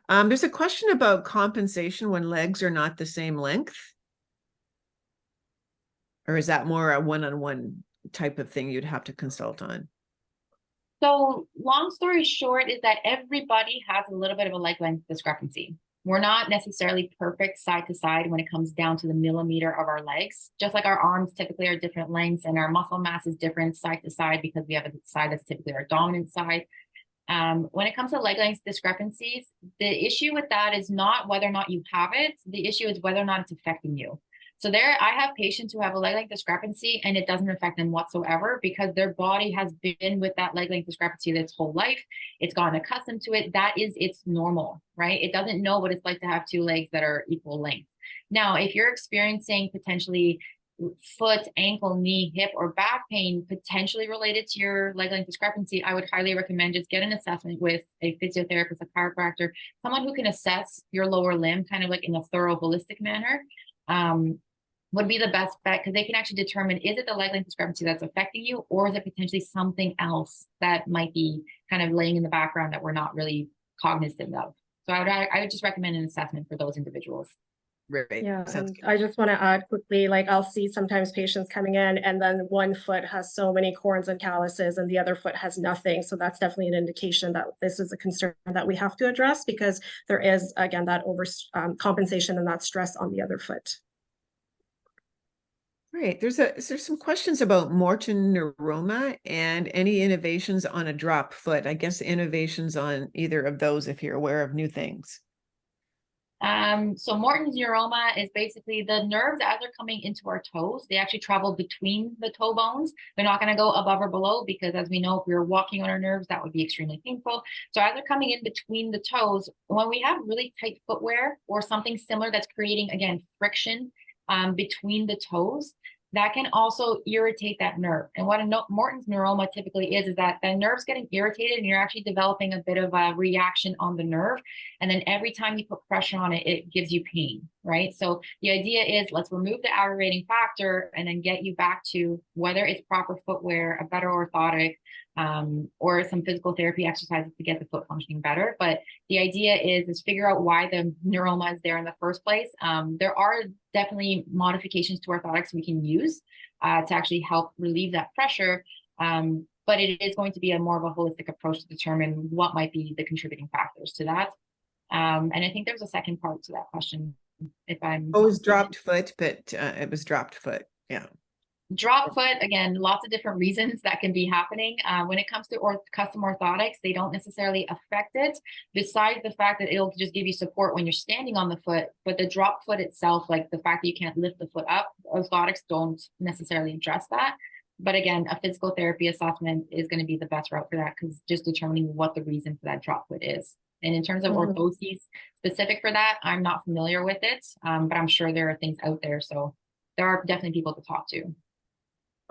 There's a question about compensation when legs are not the same length. Or is that more a one-on-one type of thing you'd have to consult on? So long story short is that everybody has a little bit of a leg length discrepancy. We're not necessarily perfect side to side when it comes down to the millimeter of our legs. Just like our arms typically are different lengths and our muscle mass is different side to side because we have a side that's typically our dominant side. When it comes to leg length discrepancies, the issue with that is not whether or not you have it. The issue is whether or not it's affecting you. So I have patients who have a leg length discrepancy and it doesn't affect them whatsoever because their body has been with that leg length discrepancy its whole life. It's gotten accustomed to it. That is its normal, right? It doesn't know what it's like to have 2 legs that are equal length. Now, if you're experiencing potentially foot, ankle, knee, hip, or back pain potentially related to your leg length discrepancy, I would highly recommend just get an assessment with a physiotherapist, a chiropractor, someone who can assess your lower limb kind of like in a thorough, holistic manner. Would be the best bet because they can actually determine, is it the leg length discrepancy that's affecting you, or is it potentially something else that might be kind of laying in the background that we're not really cognizant of. So I would just recommend an assessment for those individuals. Right. Yeah, Sounds and good. I just want to add quickly, like I'll see sometimes patients coming in and then one foot has so many corns and calluses and the other foot has nothing. So that's definitely an indication that this is a concern that we have to address because there is, again, that over compensation and that stress on the other foot. Great. There's some questions about Morton neuroma and any innovations on a drop foot. I guess innovations on either of those if you're aware of new things. So Morton's neuroma is basically the nerves as they're coming into our toes, they actually travel between the toe bones. They're not going to go above or below because as we know, if we were walking on our nerves, that would be extremely painful. So as they're coming in between the toes, when we have really tight footwear or something similar that's creating, again, friction between the toes, that can also irritate that nerve. And what a Morton's neuroma typically is that the nerve's getting irritated and you're actually developing a bit of a reaction on the nerve. And then every time you put pressure on it, it gives you pain, right? So the idea is let's remove the aggravating factor and then get you back to whether it's proper footwear, a better orthotic, or some physical therapy exercises to get the foot functioning better. But the idea is figure out why the neuroma is there in the first place. There are definitely modifications to orthotics we can use to actually help relieve that pressure. But it is going to be a more of a holistic approach to determine what might be the contributing factors to that. And I think there's a second part to that question. If I'm Oh, it was dropped foot, but it was dropped foot. Yeah. Drop foot, again, lots of different reasons that can be happening. When it comes to custom orthotics, they don't necessarily affect it, besides the fact that it'll just give you support when you're standing on the foot. But the drop foot itself, like the fact that you can't lift the foot up, orthotics don't necessarily address that. But again, a physical therapy assessment is going to be the best route for that because just determining what the reason for that drop foot is. And in terms of orthoses specific for that, I'm not familiar with it, but I'm sure there are things out there. So there are definitely people to talk to.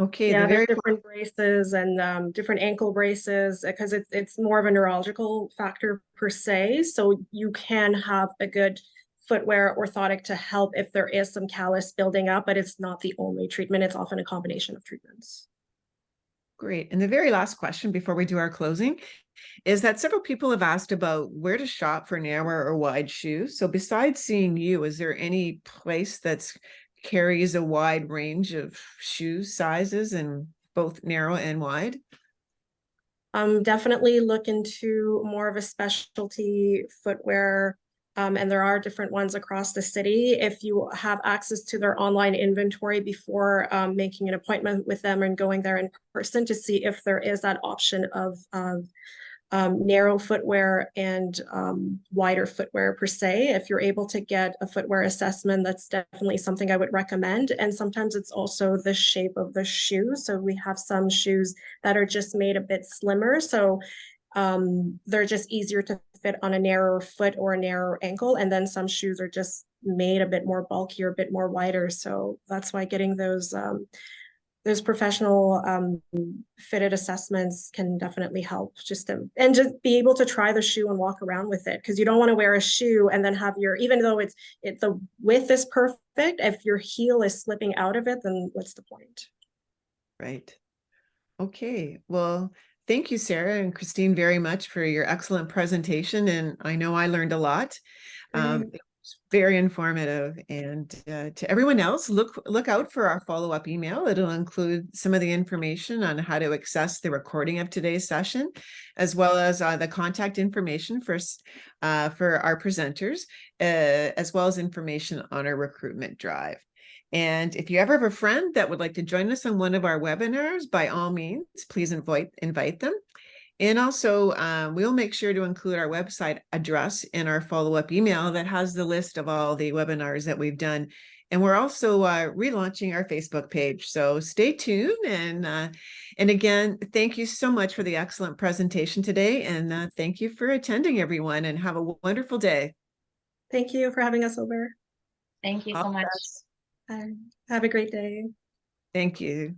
Okay. Yeah, there's different braces and different ankle braces because it's more of a neurological factor per se. So you can have a good footwear orthotic to help if there is some callus building up, but it's not the only treatment. It's often a combination of treatments. Great. And the very last question before we do our closing is that several people have asked about where to shop for narrow or wide shoes. So besides seeing you, is there any place that's carries a wide range of shoe sizes and both narrow and wide? Definitely look into more of a specialty footwear. And there are different ones across the city. If you have access to their online inventory before making an appointment with them and going there in person to see if there is that option of narrow footwear and wider footwear per se. If you're able to get a footwear assessment, that's definitely something I would recommend. And sometimes it's also the shape of the shoe. So we have some shoes that are just made a bit slimmer. So they're just easier to fit on a narrower foot or a narrower ankle. And then some shoes are just made a bit more bulky or a bit more wider. So that's why getting those professional fitted assessments can definitely help and just be able to try the shoe and walk around with it, because you don't want to wear a shoe and then have even though the width is perfect, if your heel is slipping out of it, then what's the point? Right. Okay. Well, thank you, Sarah and Christine, very much for your excellent presentation. And I know I learned a lot. It was very informative. And to everyone else, look out for our follow-up email. It'll include some of the information on how to access the recording of today's session, as well as the contact information for our presenters, as well as information on our recruitment drive. And if you ever have a friend that would like to join us on one of our webinars, by all means, please invite them. And also, we'll make sure to include our website address in our follow-up email that has the list of all the webinars that we've done. And we're also relaunching our Facebook page. So stay tuned. And again, thank you so much for the excellent presentation today. And thank you for attending, everyone, and have a wonderful day. Thank you for having us over. Thank you so much. Have a great day. Thank you.